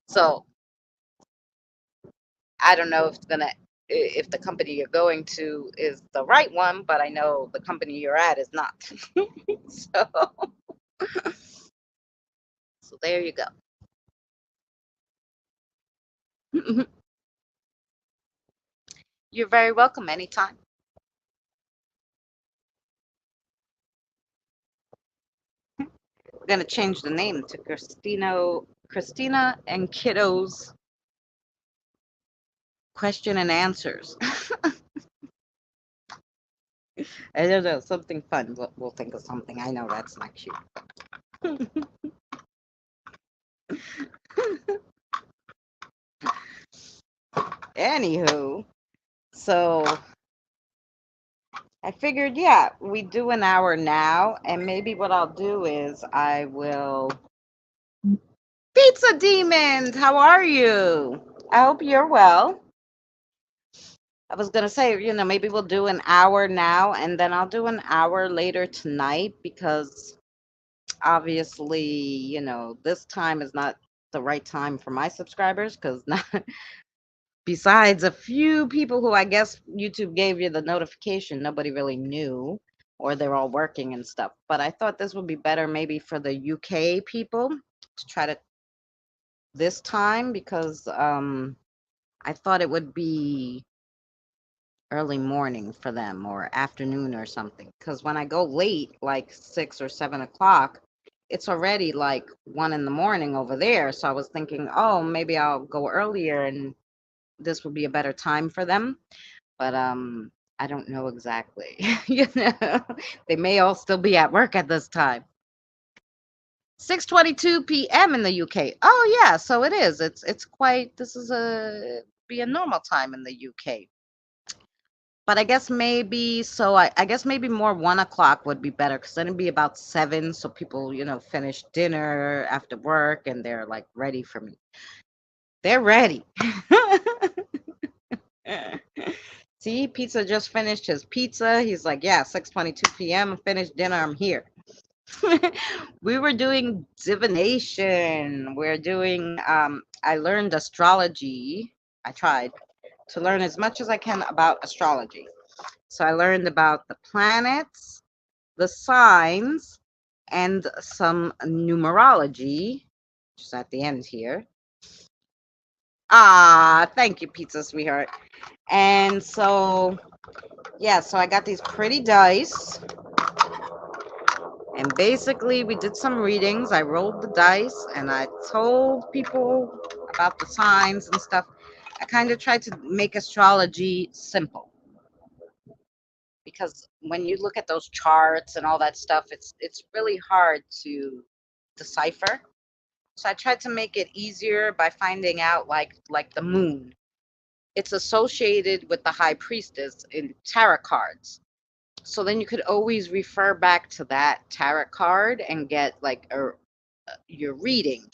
So I don't know if the company you're going to is the right one, but I know the company you're at is not. so so there you go. You're very welcome anytime. We're gonna change the name to Christina and Kiddo's question and answers. I don't know, something fun. We'll think of something. I know that's not cute. Anywho, so I figured, yeah, we do an hour now, and maybe what I'll do is I will. Pizza Demons, how are you? I hope you're well. I was gonna say, maybe we'll do an hour now, and then I'll do an hour later tonight because obviously, this time is not the right time for my subscribers because not besides a few people who I guess YouTube gave you the notification, nobody really knew, or they're all working and stuff. But I thought this would be better maybe for the UK people to try to this time because I thought it would be early morning for them or afternoon or something. Because when I go late, like 6 or 7 o'clock, it's already like 1 in the morning over there. So I was thinking, oh, maybe I'll go earlier and this would be a better time for them. But I don't know exactly. They may all still be at work at this time. 6:22 p.m. in the UK. Oh yeah, so it is. It's quite. This is a be a normal time in the UK. But I guess maybe so. I guess maybe more 1 o'clock would be better because then it'd be about 7, so people finish dinner after work and they're like ready for me. They're ready. See, pizza just finished his pizza. He's like, yeah, 6:22 p.m. I finished dinner. I'm here. We were doing divination. We're doing I learned astrology. I tried to learn as much as I can about astrology. So I learned about the planets, the signs, and some numerology, which is at the end here. Ah, thank you, pizza sweetheart. And so yeah, so I got these pretty dice. And basically, we did some readings. I rolled the dice and I told people about the signs and stuff. I kind of tried to make astrology simple because when you look at those charts and all that stuff, it's really hard to decipher. So I tried to make it easier by finding out like the moon. It's associated with the high priestess in tarot cards. So then you could always refer back to that tarot card and get like your reading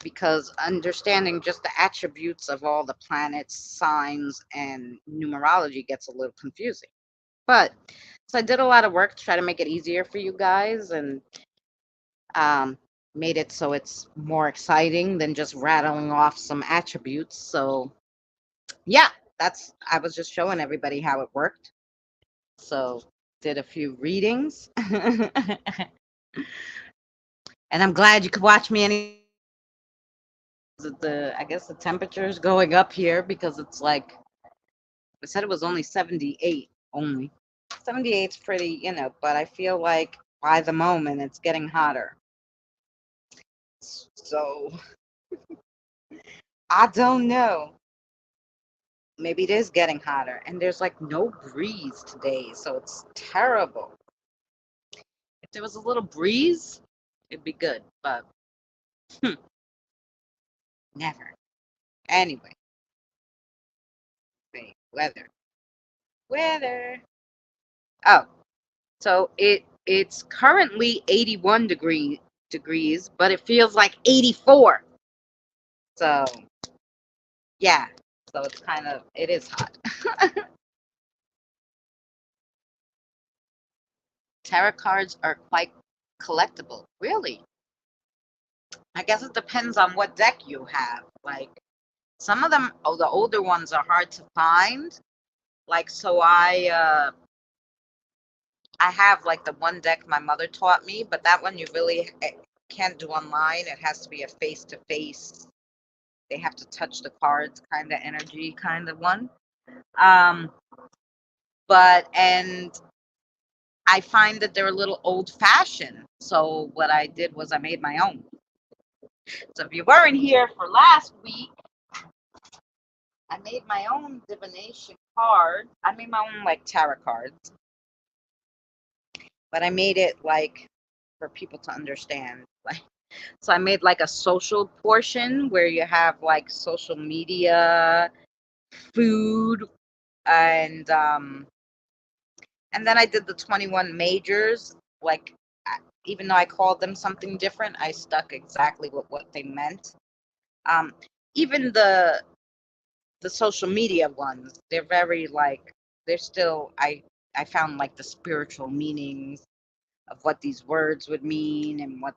because understanding just the attributes of all the planets, signs, and numerology gets a little confusing. But so I did a lot of work to try to make it easier for you guys and um, made it so it's more exciting than just rattling off some attributes. So yeah, I was just showing everybody how it worked. So did a few readings. And I'm glad you could watch me any I guess the temperature is going up here because it's like I said it was only 78. only. 78's pretty, but I feel like by the moment it's getting hotter. So I don't know. Maybe it is getting hotter. And there's like no breeze today, so it's terrible. If there was a little breeze, it'd be good, but never. Anyway, wait, weather. Weather. Oh, so it's currently 81 degrees, but it feels like 84. So yeah. So it is hot. Tarot cards are quite collectible. Really? I guess it depends on what deck you have. Like some of them, oh, the older ones are hard to find. Like so I have like the one deck my mother taught me, but that one you really can't do online. It has to be a face to face. They have to touch the cards kind of energy kind of one. Um and I find that they're a little old fashioned. So what I did was I made my own. So if you weren't here for last week, I made my own divination card. I made my own like tarot cards, but I made it like for people to understand. Like, so I made like a social portion where you have like social media, food, and then I did the 21 majors. Like, even though I called them something different, I stuck exactly with what they meant. Um, even the social media ones, they're very like they're still I found like the spiritual meanings of what these words would mean and what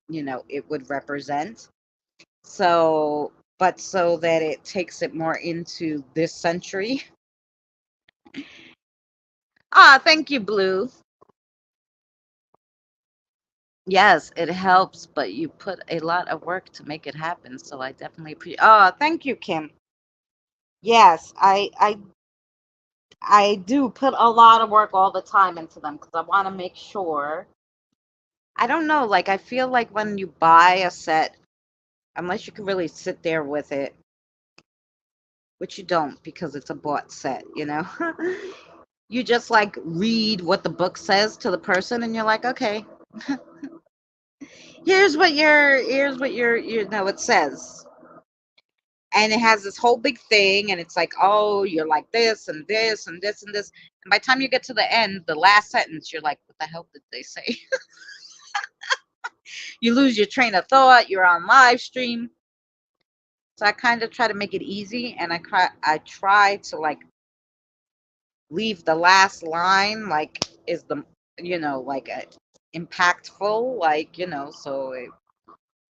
it would represent. So but so that it takes it more into this century. Ah, thank you, Blue. Yes, it helps, but you put a lot of work to make it happen, so I definitely appreciate. Oh, thank you, Kim. Yes, I do put a lot of work all the time into them because I want to make sure. I don't know, like I feel like when you buy a set, unless you can really sit there with it, which you don't because it's a bought set, you just like read what the book says to the person and you're like, okay, here's what it says. And it has this whole big thing and it's like, oh, you're like this and this and this and this. And by the time you get to the end, the last sentence, you're like, what the hell did they say? You lose your train of thought, you're on live stream. So I kind of try to make it easy and I try to like leave the last line like is the like impactful, like so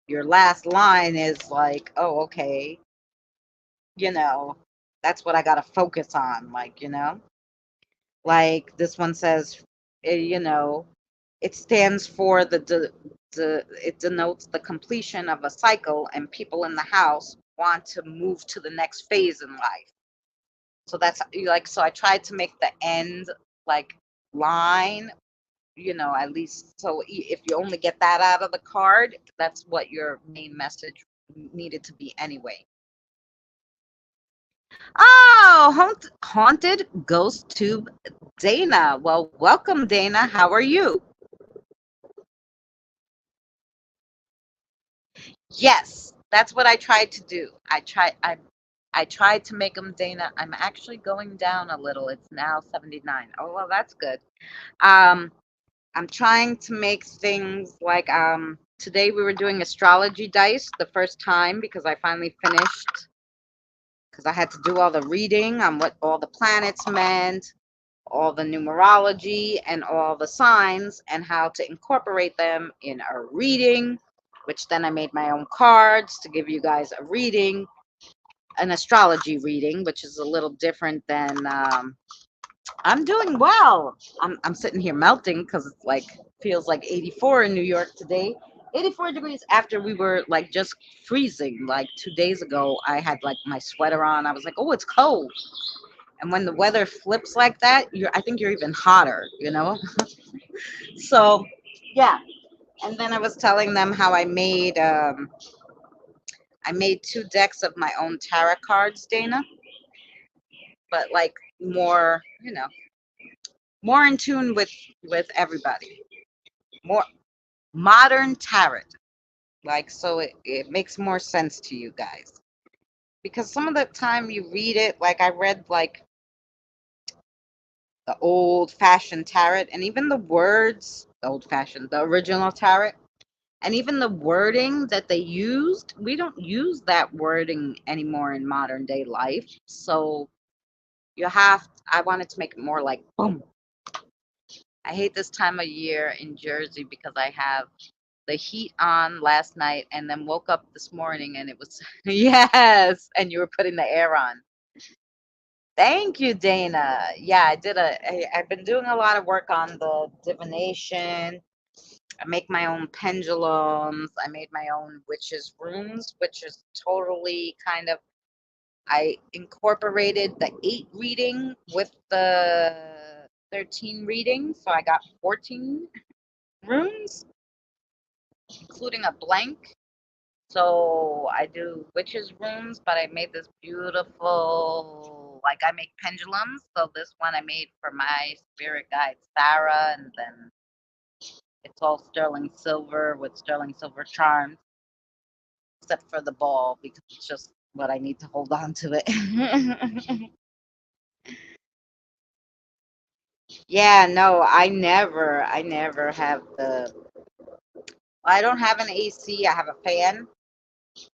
your last line is like, oh, okay, you know that's what I got to focus on, like like this one says, eh, you know it stands for it denotes the completion of a cycle and people in the house want to move to the next phase in life. So that's like, so I tried to make the end like line, at least so if you only get that out of the card, that's what your main message needed to be anyway. Oh, haunted ghost tube Dana. Well, welcome, Dana. How are you? Yes, that's what I tried to do. I tried to make them, Dana. I'm actually going down a little. It's now 79. Oh, well, that's good. Um, I'm trying to make things like today we were doing astrology dice the first time because I finally finished because I had to do all the reading on what all the planets meant, all the numerology and all the signs and how to incorporate them in a reading, which then I made my own cards to give you guys a reading, an astrology reading, which is a little different than I'm doing well. I'm sitting here melting because it's like feels like 84 in New York today. 84 degrees after we were like just freezing like 2 days ago. I had like my sweater on. I was like, oh, it's cold. And when the weather flips like that, I think you're even hotter, you know? So, yeah. And then I was telling them how I made 2 decks of my own tarot cards, Dana, but like more, more in tune with everybody. More modern tarot. Like so it makes more sense to you guys. Because some of the time you read it, like I read like the old fashioned tarot and even the words, the old fashioned, the original tarot, and even the wording that they used, we don't use that wording anymore in modern day life. So I wanted to make it more like boom. I hate this time of year in Jersey because I have the heat on last night and then woke up this morning and it was yes, and you were putting the air on. Thank you, Dana. Yeah, I've been doing a lot of work on the divination. I make my own pendulums. I made my own witches' runes, which is totally kind of, I incorporated the 8 reading with the 13 reading. So I got 14 runes, including a blank. So I do witches' runes, but I made this beautiful, like I make pendulums. So this one I made for my spirit guide, Sarah, and then it's all sterling silver with sterling silver charms, except for the ball because it's just what I need to hold on to it. Yeah, no, I never have I don't have an AC, I have a fan,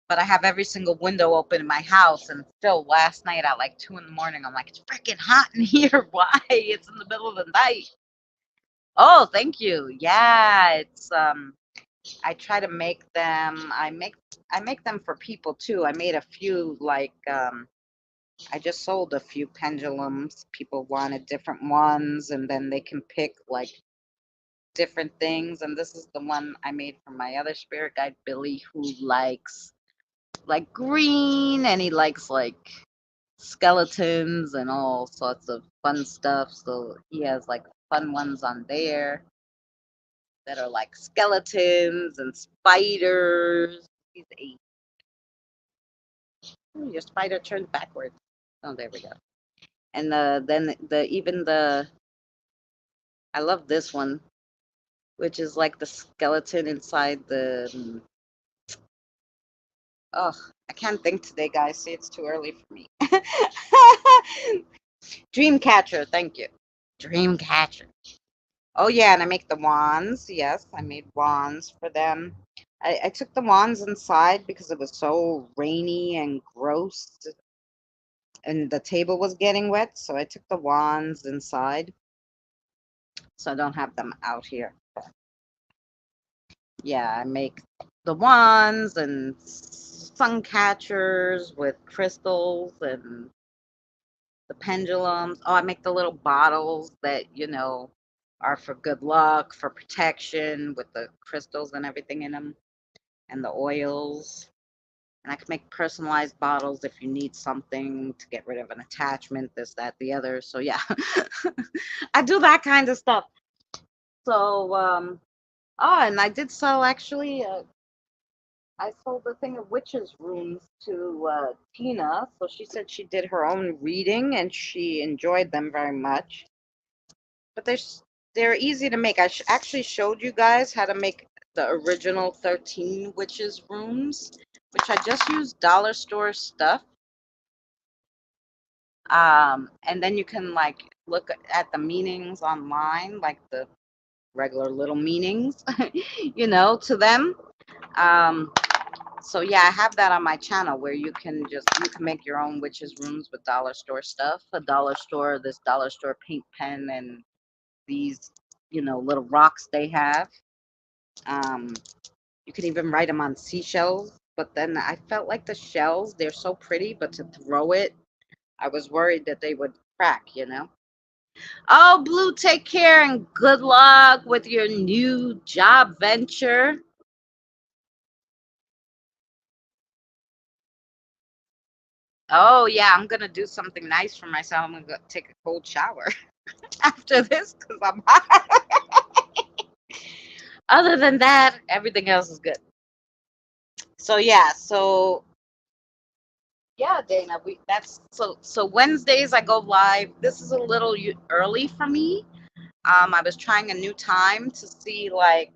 but I have every single window open in my house. And still, last night at like 2 in the morning, I'm like, it's freaking hot in here. Why? It's in the middle of the night. Oh, thank you. Yeah, it's I try to make them. I make them for people too. I made a few like I just sold a few pendulums. People wanted different ones, and then they can pick like different things. And this is the one I made for my other spirit guide, Billy, who likes like green, and he likes like skeletons and all sorts of fun stuff. So he has like fun ones on there that are like skeletons and spiders. He's 8. Ooh, your spider turned backwards. Oh, there we go. And then even the I love this one, which is like the skeleton inside the. Oh, I can't think today, guys. See, it's too early for me. Dreamcatcher, thank you. Dreamcatcher. Oh yeah, and I make the wands. Yes, I made wands for them. I took the wands inside because it was so rainy and gross, and the table was getting wet. So I took the wands inside, so I don't have them out here. Yeah, I make the wands and sun catchers with crystals and the pendulums. Oh, I make the little bottles that, are for good luck, for protection with the crystals and everything in them and the oils. And I can make personalized bottles if you need something to get rid of an attachment, this, that, the other. So, yeah, I do that kind of stuff. So, and I did sell actually. I sold the thing of witches' rooms to Tina, so she said she did her own reading and she enjoyed them very much. But they're easy to make. I actually showed you guys how to make the original 13 witches' rooms, which I just used dollar store stuff. And then you can like look at the meanings online, like the regular little meanings, to them. Um, So yeah, I have that on my channel where you can make your own witches rooms with dollar store stuff. This dollar store paint pen and these, little rocks they have. Um, you can even write them on seashells. But then I felt like the shells, they're so pretty, but to throw it, I was worried that they would crack. Oh, Blue, take care and good luck with your new job venture. Oh yeah, I'm gonna do something nice for myself. I'm gonna go take a cold shower after this because I'm hot. Other than that, everything else is good. So yeah, Dana, we that's so Wednesdays I go live. This is a little early for me. I was trying a new time to see like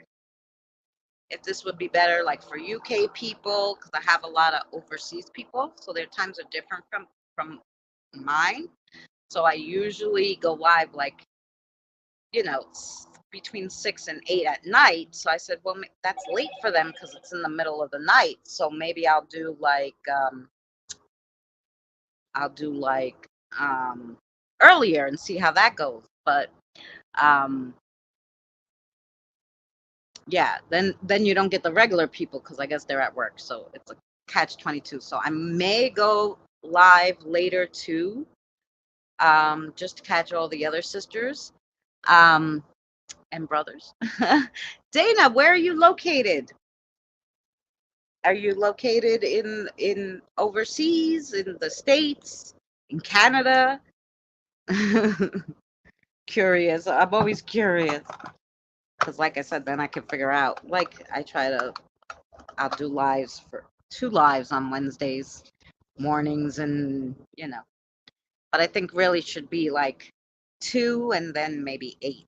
if this would be better like for UK people because I have a lot of overseas people, so their times are different from mine. So I usually go live like between 6 and 8 at night. So I said, well, that's late for them because it's in the middle of the night. So maybe I'll do like earlier and see how that goes. But um, yeah, then you don't get the regular people because I guess they're at work. So it's a catch 22. So I may go live later too, just to catch all the other sisters and brothers. Dana, where are you located? Are you located in overseas, in the States, in Canada? Curious. I'm always curious because, like I said, then I can figure out. Like I'll do lives for 2 lives on Wednesdays mornings, and But I think really should be like 2 and then maybe 8.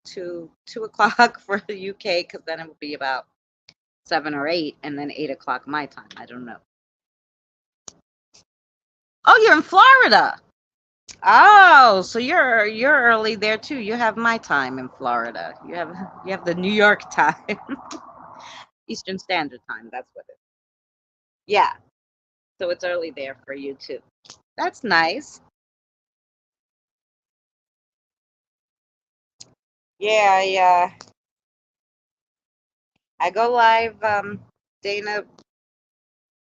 2 o'clock for the UK because then it will be about 7 or 8, and then 8 o'clock my time. I don't know. Oh, you're in Florida. Oh, so you're early there too. You have my time in Florida. You have the New York time, Eastern Standard Time. That's what it is. Yeah, so it's early there for you too. That's nice. Yeah, yeah. I go live, Dana,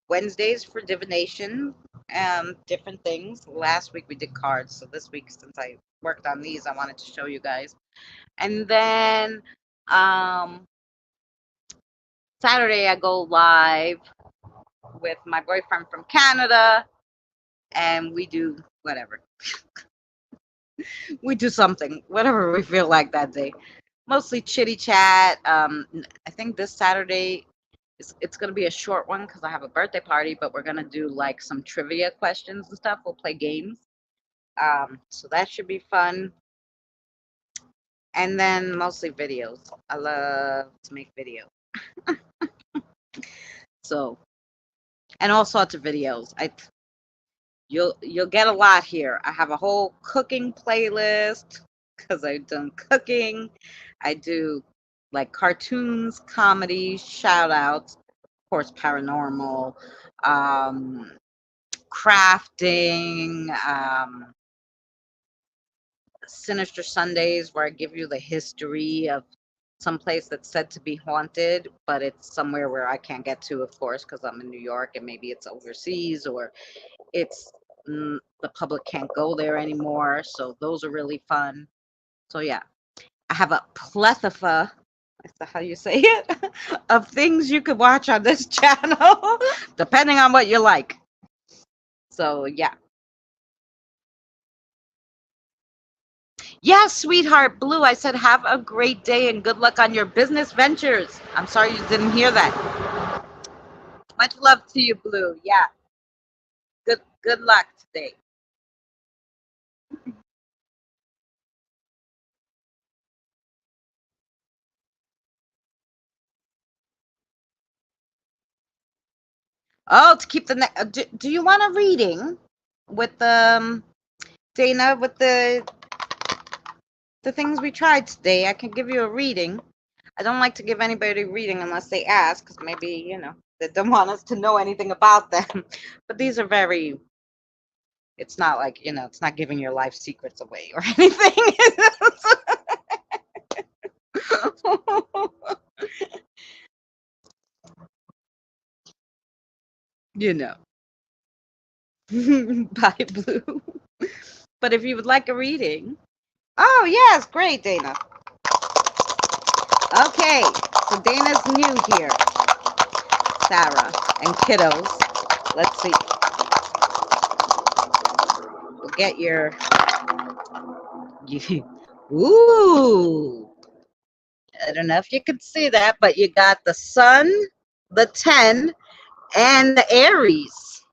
Wednesdays for divination, different things. Last week we did cards, so this week since I worked on these, I wanted to show you guys. And then um, Saturday I go live with my boyfriend from Canada, and we do whatever. We do something, whatever we feel like that day. Mostly chitty chat. I think this Saturday it's gonna be a short one because I have a birthday party, but we're gonna do like some trivia questions and stuff. We'll play games. So that should be fun. And then mostly videos. I love to make videos. So and all sorts of videos. You'll get a lot here. I have a whole cooking playlist because I've done cooking. I do like cartoons, comedies, shout outs, of course, paranormal, um, crafting, Sinister Sundays, where I give you the history of some place that's said to be haunted, but it's somewhere where I can't get to, of course, because I'm in New York and maybe it's overseas or it's the public can't go there anymore. So those are really fun. So yeah, I have a plethora. Is that how you say it? Of things you could watch on this channel, depending on what you like. So yeah. Yeah, sweetheart Blue. I said have a great day and good luck on your business ventures. I'm sorry you didn't hear that. Much love to you, Blue. Yeah. Good luck today. Oh, to keep the do you want a reading with Dana with the things we tried today? I can give you a reading. I don't like to give anybody a reading unless they ask, because maybe they don't want us to know anything about them. But these are very. It's not like it's not giving your life secrets away or anything. you know. Bye, Blue. But if you would like a reading, oh yes, great, Dana. Okay, so Dana's new here, Sarah and kiddos. Let's see. get your ooh. I don't know if you could see that, but you got the Sun, the 10, and the Aries.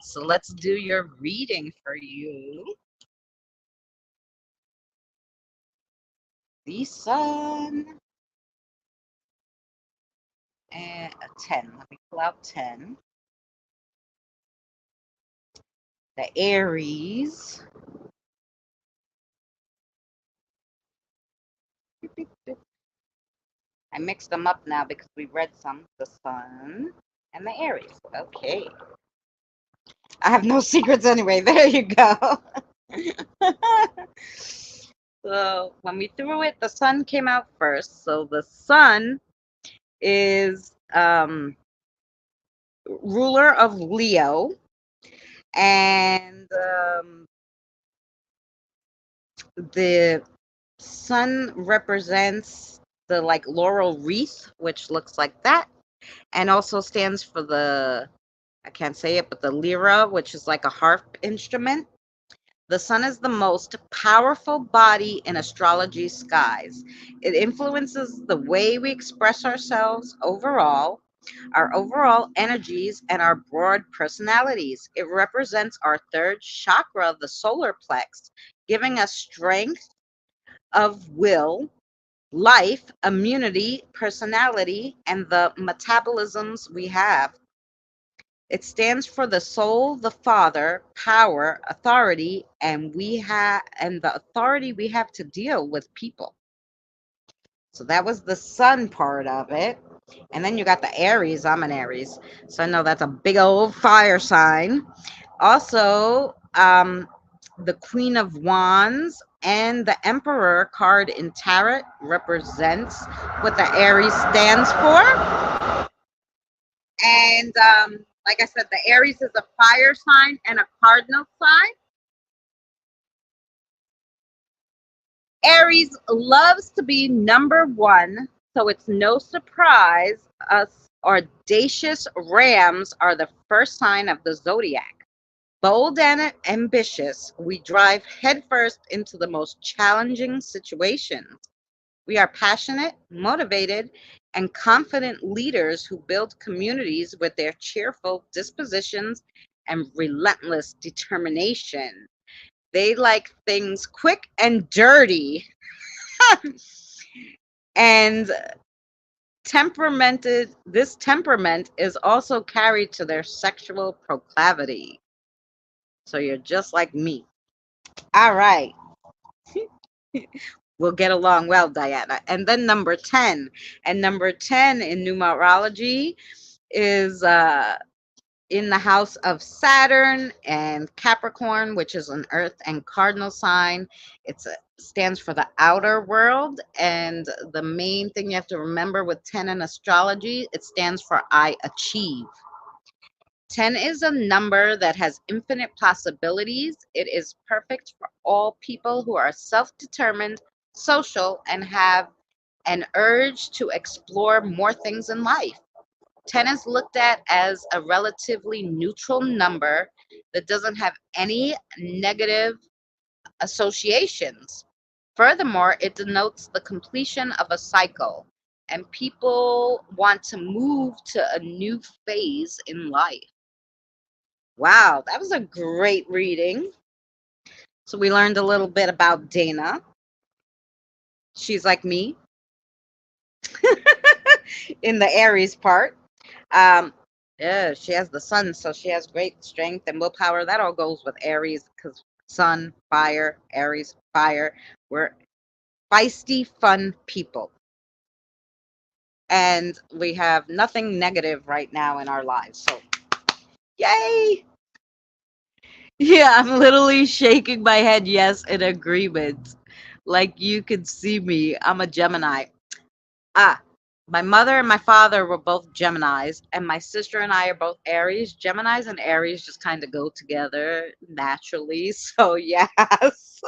So let's do your reading for you. The Sun and a 10. Let me pull out 10. The Aries. I mixed them up now because we read some. The Sun and the Aries. Okay. I have no secrets anyway. There you go. So when we threw it, the Sun came out first. So the Sun is ruler of Leo, and the Sun represents the like laurel wreath, which looks like that, and also stands for the, I can't say it, but the lira, which is like a harp instrument. The Sun is the most powerful body in astrology skies. It influences the way we express ourselves overall, our overall energies, and our broad personalities. It represents our third chakra, the solar plex, giving us strength of will, life, immunity, personality, and the metabolisms we have. It stands for the soul, the father, power, authority, and the authority we have to deal with people. So that was the Sun part of it. And then you got the Aries. I'm an Aries. So I know that's a big old fire sign. Also, the Queen of Wands and the Emperor card in Tarot represents what the Aries stands for. And like I said, the Aries is a fire sign and a cardinal sign. Aries loves to be number one, so it's no surprise us audacious rams are the first sign of the zodiac. Bold and ambitious, we drive headfirst into the most challenging situations. We are passionate, motivated, and confident leaders who build communities with their cheerful dispositions and relentless determination. They like things quick and dirty and temperamented. This temperament is also carried to their sexual proclivity. So you're just like me. All right. We'll get along well, Diana. And then number 10. And number 10 in numerology is in the house of Saturn and Capricorn, which is an earth and cardinal sign. It stands for the outer world. And the main thing you have to remember with 10 in astrology, it stands for I achieve. 10 is a number that has infinite possibilities. It is perfect for all people who are self determined, social, and have an urge to explore more things in life. 10 is looked at as a relatively neutral number that doesn't have any negative associations. Furthermore, it denotes the completion of a cycle, and people want to move to a new phase in life. Wow, that was a great reading. So we learned a little bit about Dana. She's like me in the Aries part. Um, yeah, she has the Sun, so she has great strength and willpower. That all goes with Aries because Sun, fire, Aries, fire. We're feisty, fun people. And we have nothing negative right now in our lives. So, yay! Yeah, I'm literally shaking my head, yes, in agreement. Like you could see me. I'm a Gemini. Ah, my mother and my father were both Geminis, and my sister and I are both Aries. Geminis and Aries just kind of go together naturally. So, yes.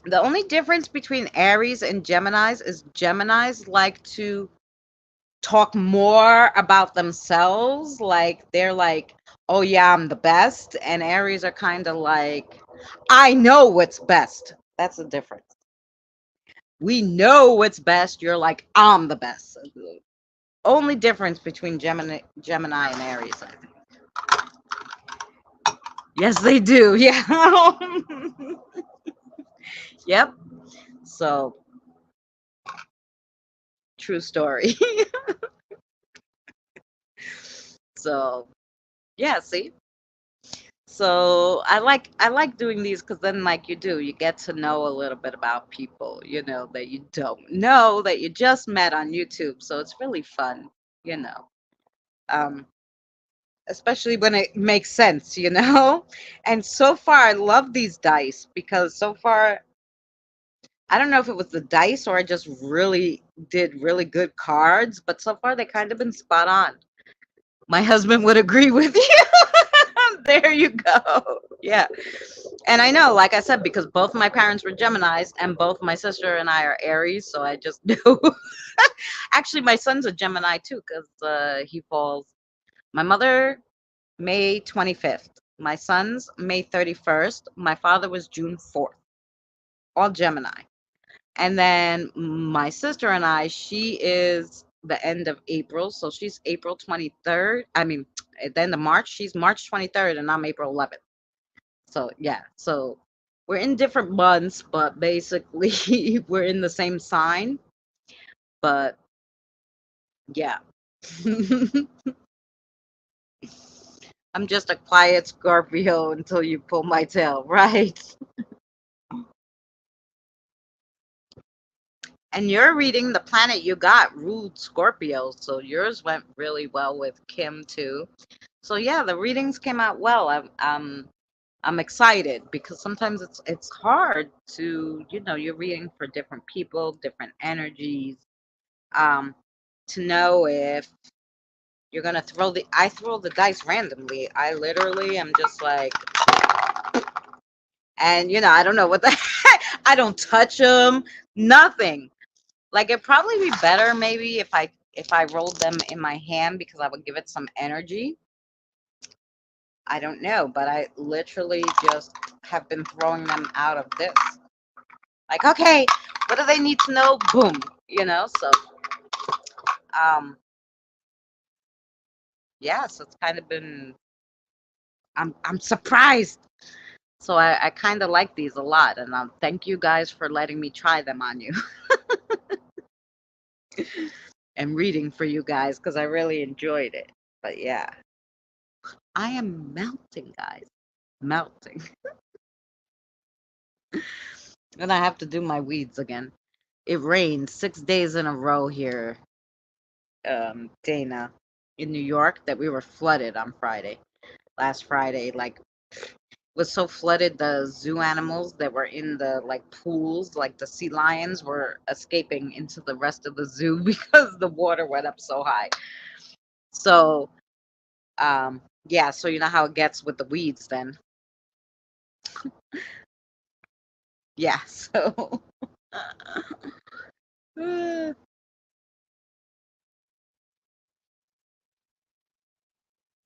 The only difference between Aries and Geminis is Geminis like to talk more about themselves. Like they're like oh yeah, I'm the best, and Aries are kind of like, I know what's best. That's the difference. We know what's best. You're like, I'm the best. Only difference between Gemini and Aries, I think. Yes, they do. Yeah. Yep. So, true story. So, yeah, see? So, I like doing these cuz then like you get to know a little bit about people, that you don't know that you just met on YouTube. So, it's really fun, you know. Um especially when it makes sense. And so far I love these dice because so far I don't know if it was the dice or I just really did really good cards, but so far they kind of been spot on. My husband would agree with you. There you go. Yeah. And I know, like I said, because both my parents were Geminis and both my sister and I are Aries, so I just knew. Actually, my son's a Gemini too, because he falls. My mother, May 25th. My son's May 31st. My father was June 4th. All Gemini. And then my sister and I, she is the end of April. So she's April 23rd. I mean, at the end of March, she's March 23rd, and I'm April 11th. So, yeah. So we're in different months, but basically we're in the same sign. But yeah. I'm just a quiet Scorpio until you pull my tail, right? And you're reading the planet you got ruled Scorpio, so yours went really well with Kim too. So yeah, the readings came out well. I'm excited because sometimes it's hard to, you're reading for different people, different energies, um, to know if you're gonna I throw the dice randomly. I literally am just like, and I don't know what the I don't touch them, nothing. Like it'd probably be better maybe if I rolled them in my hand because I would give it some energy. I don't know, but I literally just have been throwing them out of this. Like, okay, what do they need to know? Boom, So, um, yeah, so it's kind of been. I'm surprised. So I kind of like these a lot, and thank you guys for letting me try them on you and reading for you guys because I really enjoyed it. But yeah, I am melting, guys, melting. And I have to do my weeds again. It rained 6 days in a row here, Dana, in New York, that we were flooded on Friday. Last Friday, like was so flooded the zoo animals that were in the like pools, like the sea lions were escaping into the rest of the zoo because the water went up so high. So yeah, so you know how it gets with the weeds then. Yeah, so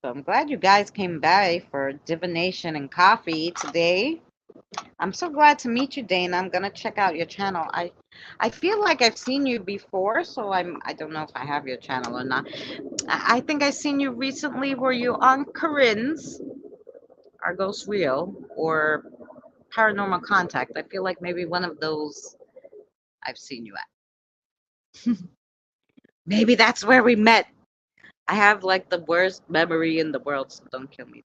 so I'm glad you guys came by for divination and coffee today. I'm so glad to meet you, Dana. I'm gonna check out your channel. I feel like I've seen you before, so I don't know if I have your channel or not. I think I seen you recently. Were you on Corinne's Are Ghosts Real or Paranormal Contact? I feel like maybe one of those I've seen you at. Maybe that's where we met. I have like the worst memory in the world, so don't kill me.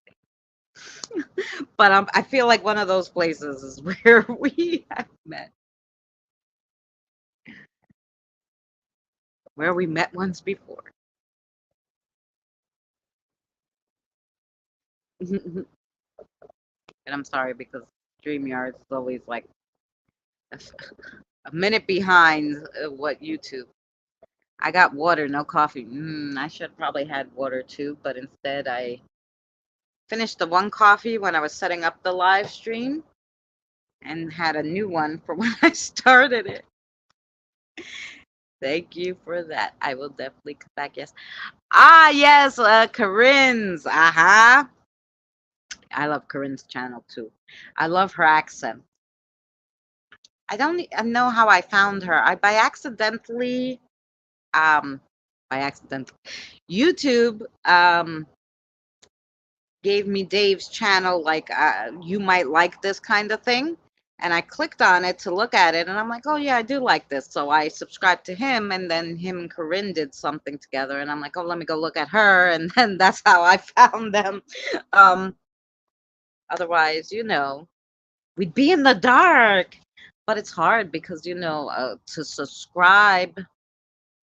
But I feel like one of those places is where we have met, where we met once before. And I'm sorry because StreamYard is always like a minute behind what YouTube. I got water, no coffee. I should probably had water too, but instead I finished the one coffee when I was setting up the live stream and had a new one for when I started it. Thank you for that. I will definitely come back. Yes. Ah, yes, Corinne's. Uh-huh. I love Corinne's channel too. I love her accent. I don't know how I found her. I um by accident YouTube gave me Dave's channel, like, you might like this kind of thing. And I clicked on it to look at it, and I'm like, oh yeah, I do like this. So I subscribed to him, and then him and Corinne did something together, and I'm like, oh, let me go look at her, and then that's how I found them. Um, Otherwise, we'd be in the dark. But it's hard because to subscribe.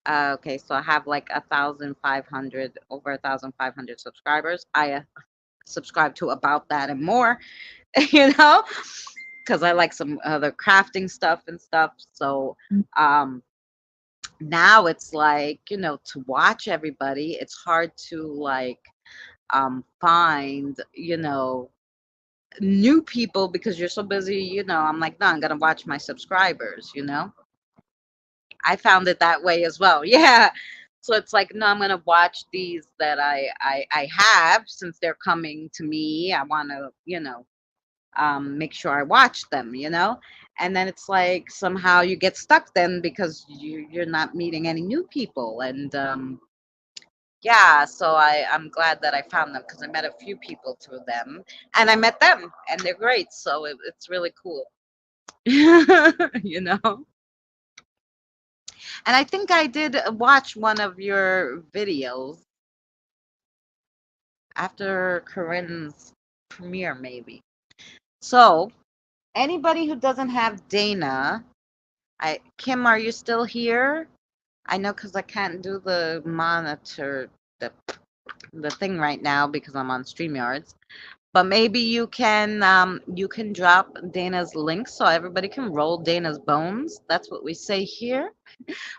Okay, so I have like 1,500, over 1,500 subscribers. I subscribe to about that and more, you know, because I like some other crafting stuff and stuff. So um, now it's like, to watch everybody, it's hard to like find, new people because you're so busy, I'm like, no, I'm gonna watch my subscribers. I found it that way as well. Yeah. So it's like, no, I'm gonna watch these that I have, since they're coming to me. I want to, make sure I watch them. And then it's like somehow you get stuck then because you're not meeting any new people. And yeah, so I'm glad that I found them because I met a few people through them, and I met them, and they're great. So it's really cool. you know. And I think I did watch one of your videos after Corinne's premiere, maybe. So anybody who doesn't have Dana, Kim, are you still here? I know because I can't do the monitor, the thing right now because I'm on StreamYards. But maybe you can drop Dana's link so everybody can roll Dana's bones. That's what we say here.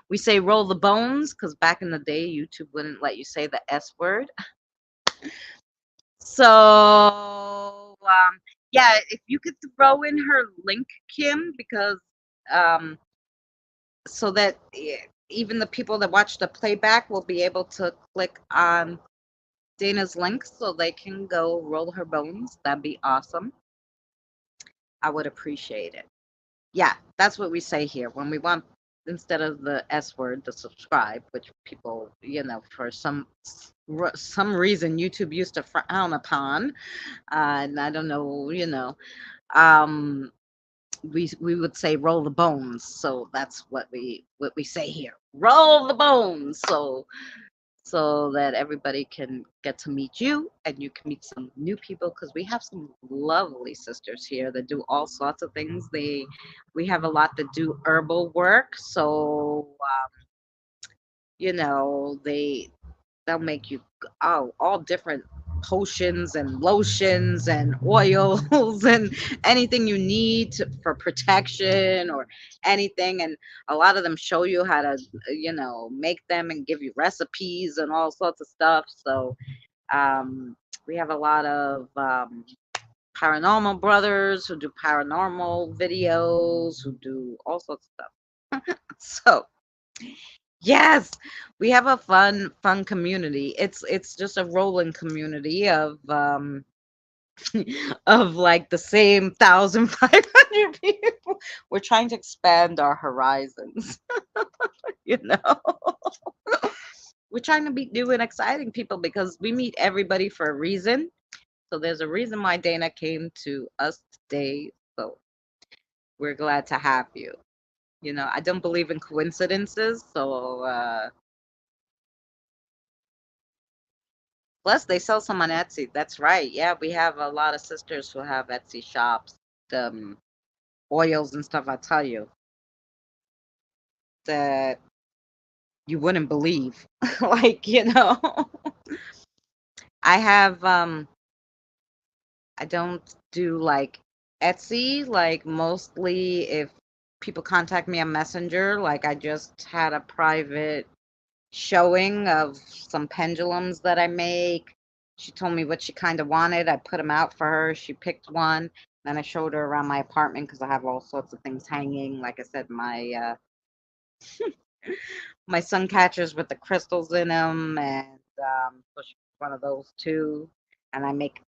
We say roll the bones because back in the day YouTube wouldn't let you say the S word. So yeah, if you could throw in her link, Kim, because um, so that even the people that watch the playback will be able to click on Dana's link so they can go roll her bones. That'd be awesome. I would appreciate it. Yeah, that's what we say here when we want, instead of the S word, the subscribe, which people, for some reason YouTube used to frown upon, and I don't know, um, we would say roll the bones. So that's what we say here. Roll the bones. So that everybody can get to meet you and you can meet some new people because we have some lovely sisters here that do all sorts of things. We have a lot that do herbal work. So they'll make you all different potions and lotions and oils and anything you need for protection or anything. And a lot of them show you how to make them and give you recipes and all sorts of stuff. So we have a lot of paranormal brothers who do paranormal videos, who do all sorts of stuff. So yes, we have a fun community. It's just a rolling community of of like the same 1,500 people. We're trying to expand our horizons, you know. We're trying to be new and exciting people because we meet everybody for a reason. So there's a reason why Dana came to us today. So we're glad to have you. I don't believe in coincidences, so plus, they sell some on Etsy. That's right. Yeah, we have a lot of sisters who have Etsy shops, um, oils and stuff. I tell you that you wouldn't believe. Like, I have I don't do like Etsy. Like mostly, if people contact me on Messenger, like I just had a private showing of some pendulums that I make. She told me what she kind of wanted. I put them out for her. She picked one. Then I showed her around my apartment because I have all sorts of things hanging. Like I said, my sun catchers with the crystals in them, and so she picked one of those too. And I make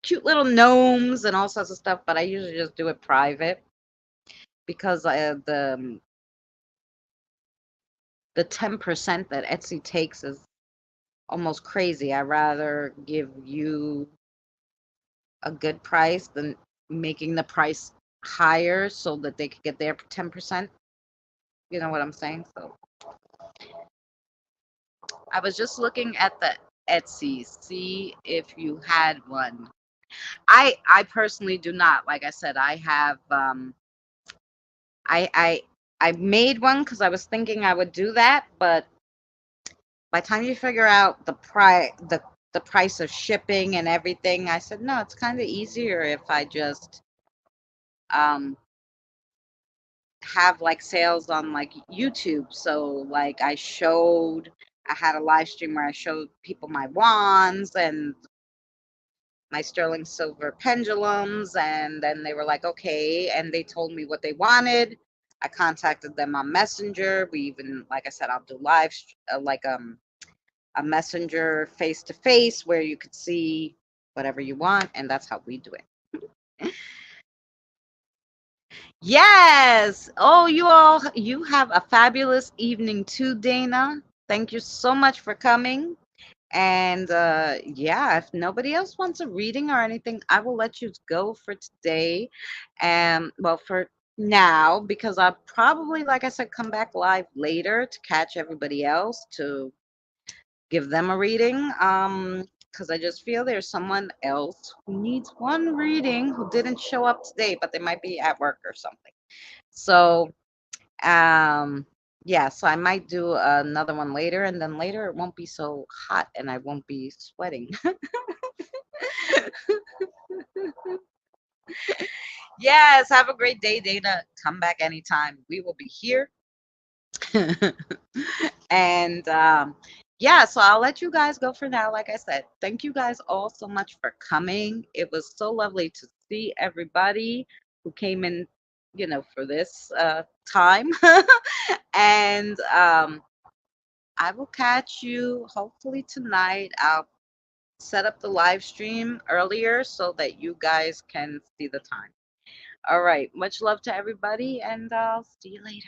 cute little gnomes and all sorts of stuff, but I usually just do it private because the 10% that Etsy takes is almost crazy. I'd rather give you a good price than making the price higher so that they could get their 10%. You know what I'm saying? So I was just looking at the Etsy, see if you had one. I personally do not. Like I said, I have I made one because I was thinking I would do that, but by the time you figure out the price of shipping and everything, I said no, it's kind of easier if I just um have like sales on like YouTube. So like I had a live stream where I showed people my wands and my sterling silver pendulums, and then they were like okay, and they told me what they wanted. I contacted them on Messenger. We even, like I said, I'll do like a Messenger face to face where you could see whatever you want, and that's how we do it. Yes. Oh, you have a fabulous evening too, Dana. Thank you so much for coming. And yeah, if nobody else wants a reading or anything, I will let you go for today. And well, for now, because I'll probably, like I said, come back live later to catch everybody else to give them a reading. Because I just feel there's someone else who needs one reading who didn't show up today, but they might be at work or something. So, um, yeah, so I might do another one later, and then later it won't be so hot and I won't be sweating. Yes, have a great day, Dana. Come back anytime. We will be here. And yeah, so I'll let you guys go for now. Like I said, thank you guys all so much for coming. It was so lovely to see everybody who came in, for this time. And I will catch you hopefully tonight. I'll set up the live stream earlier so that you guys can see the time. All right. Much love to everybody, and I'll see you later.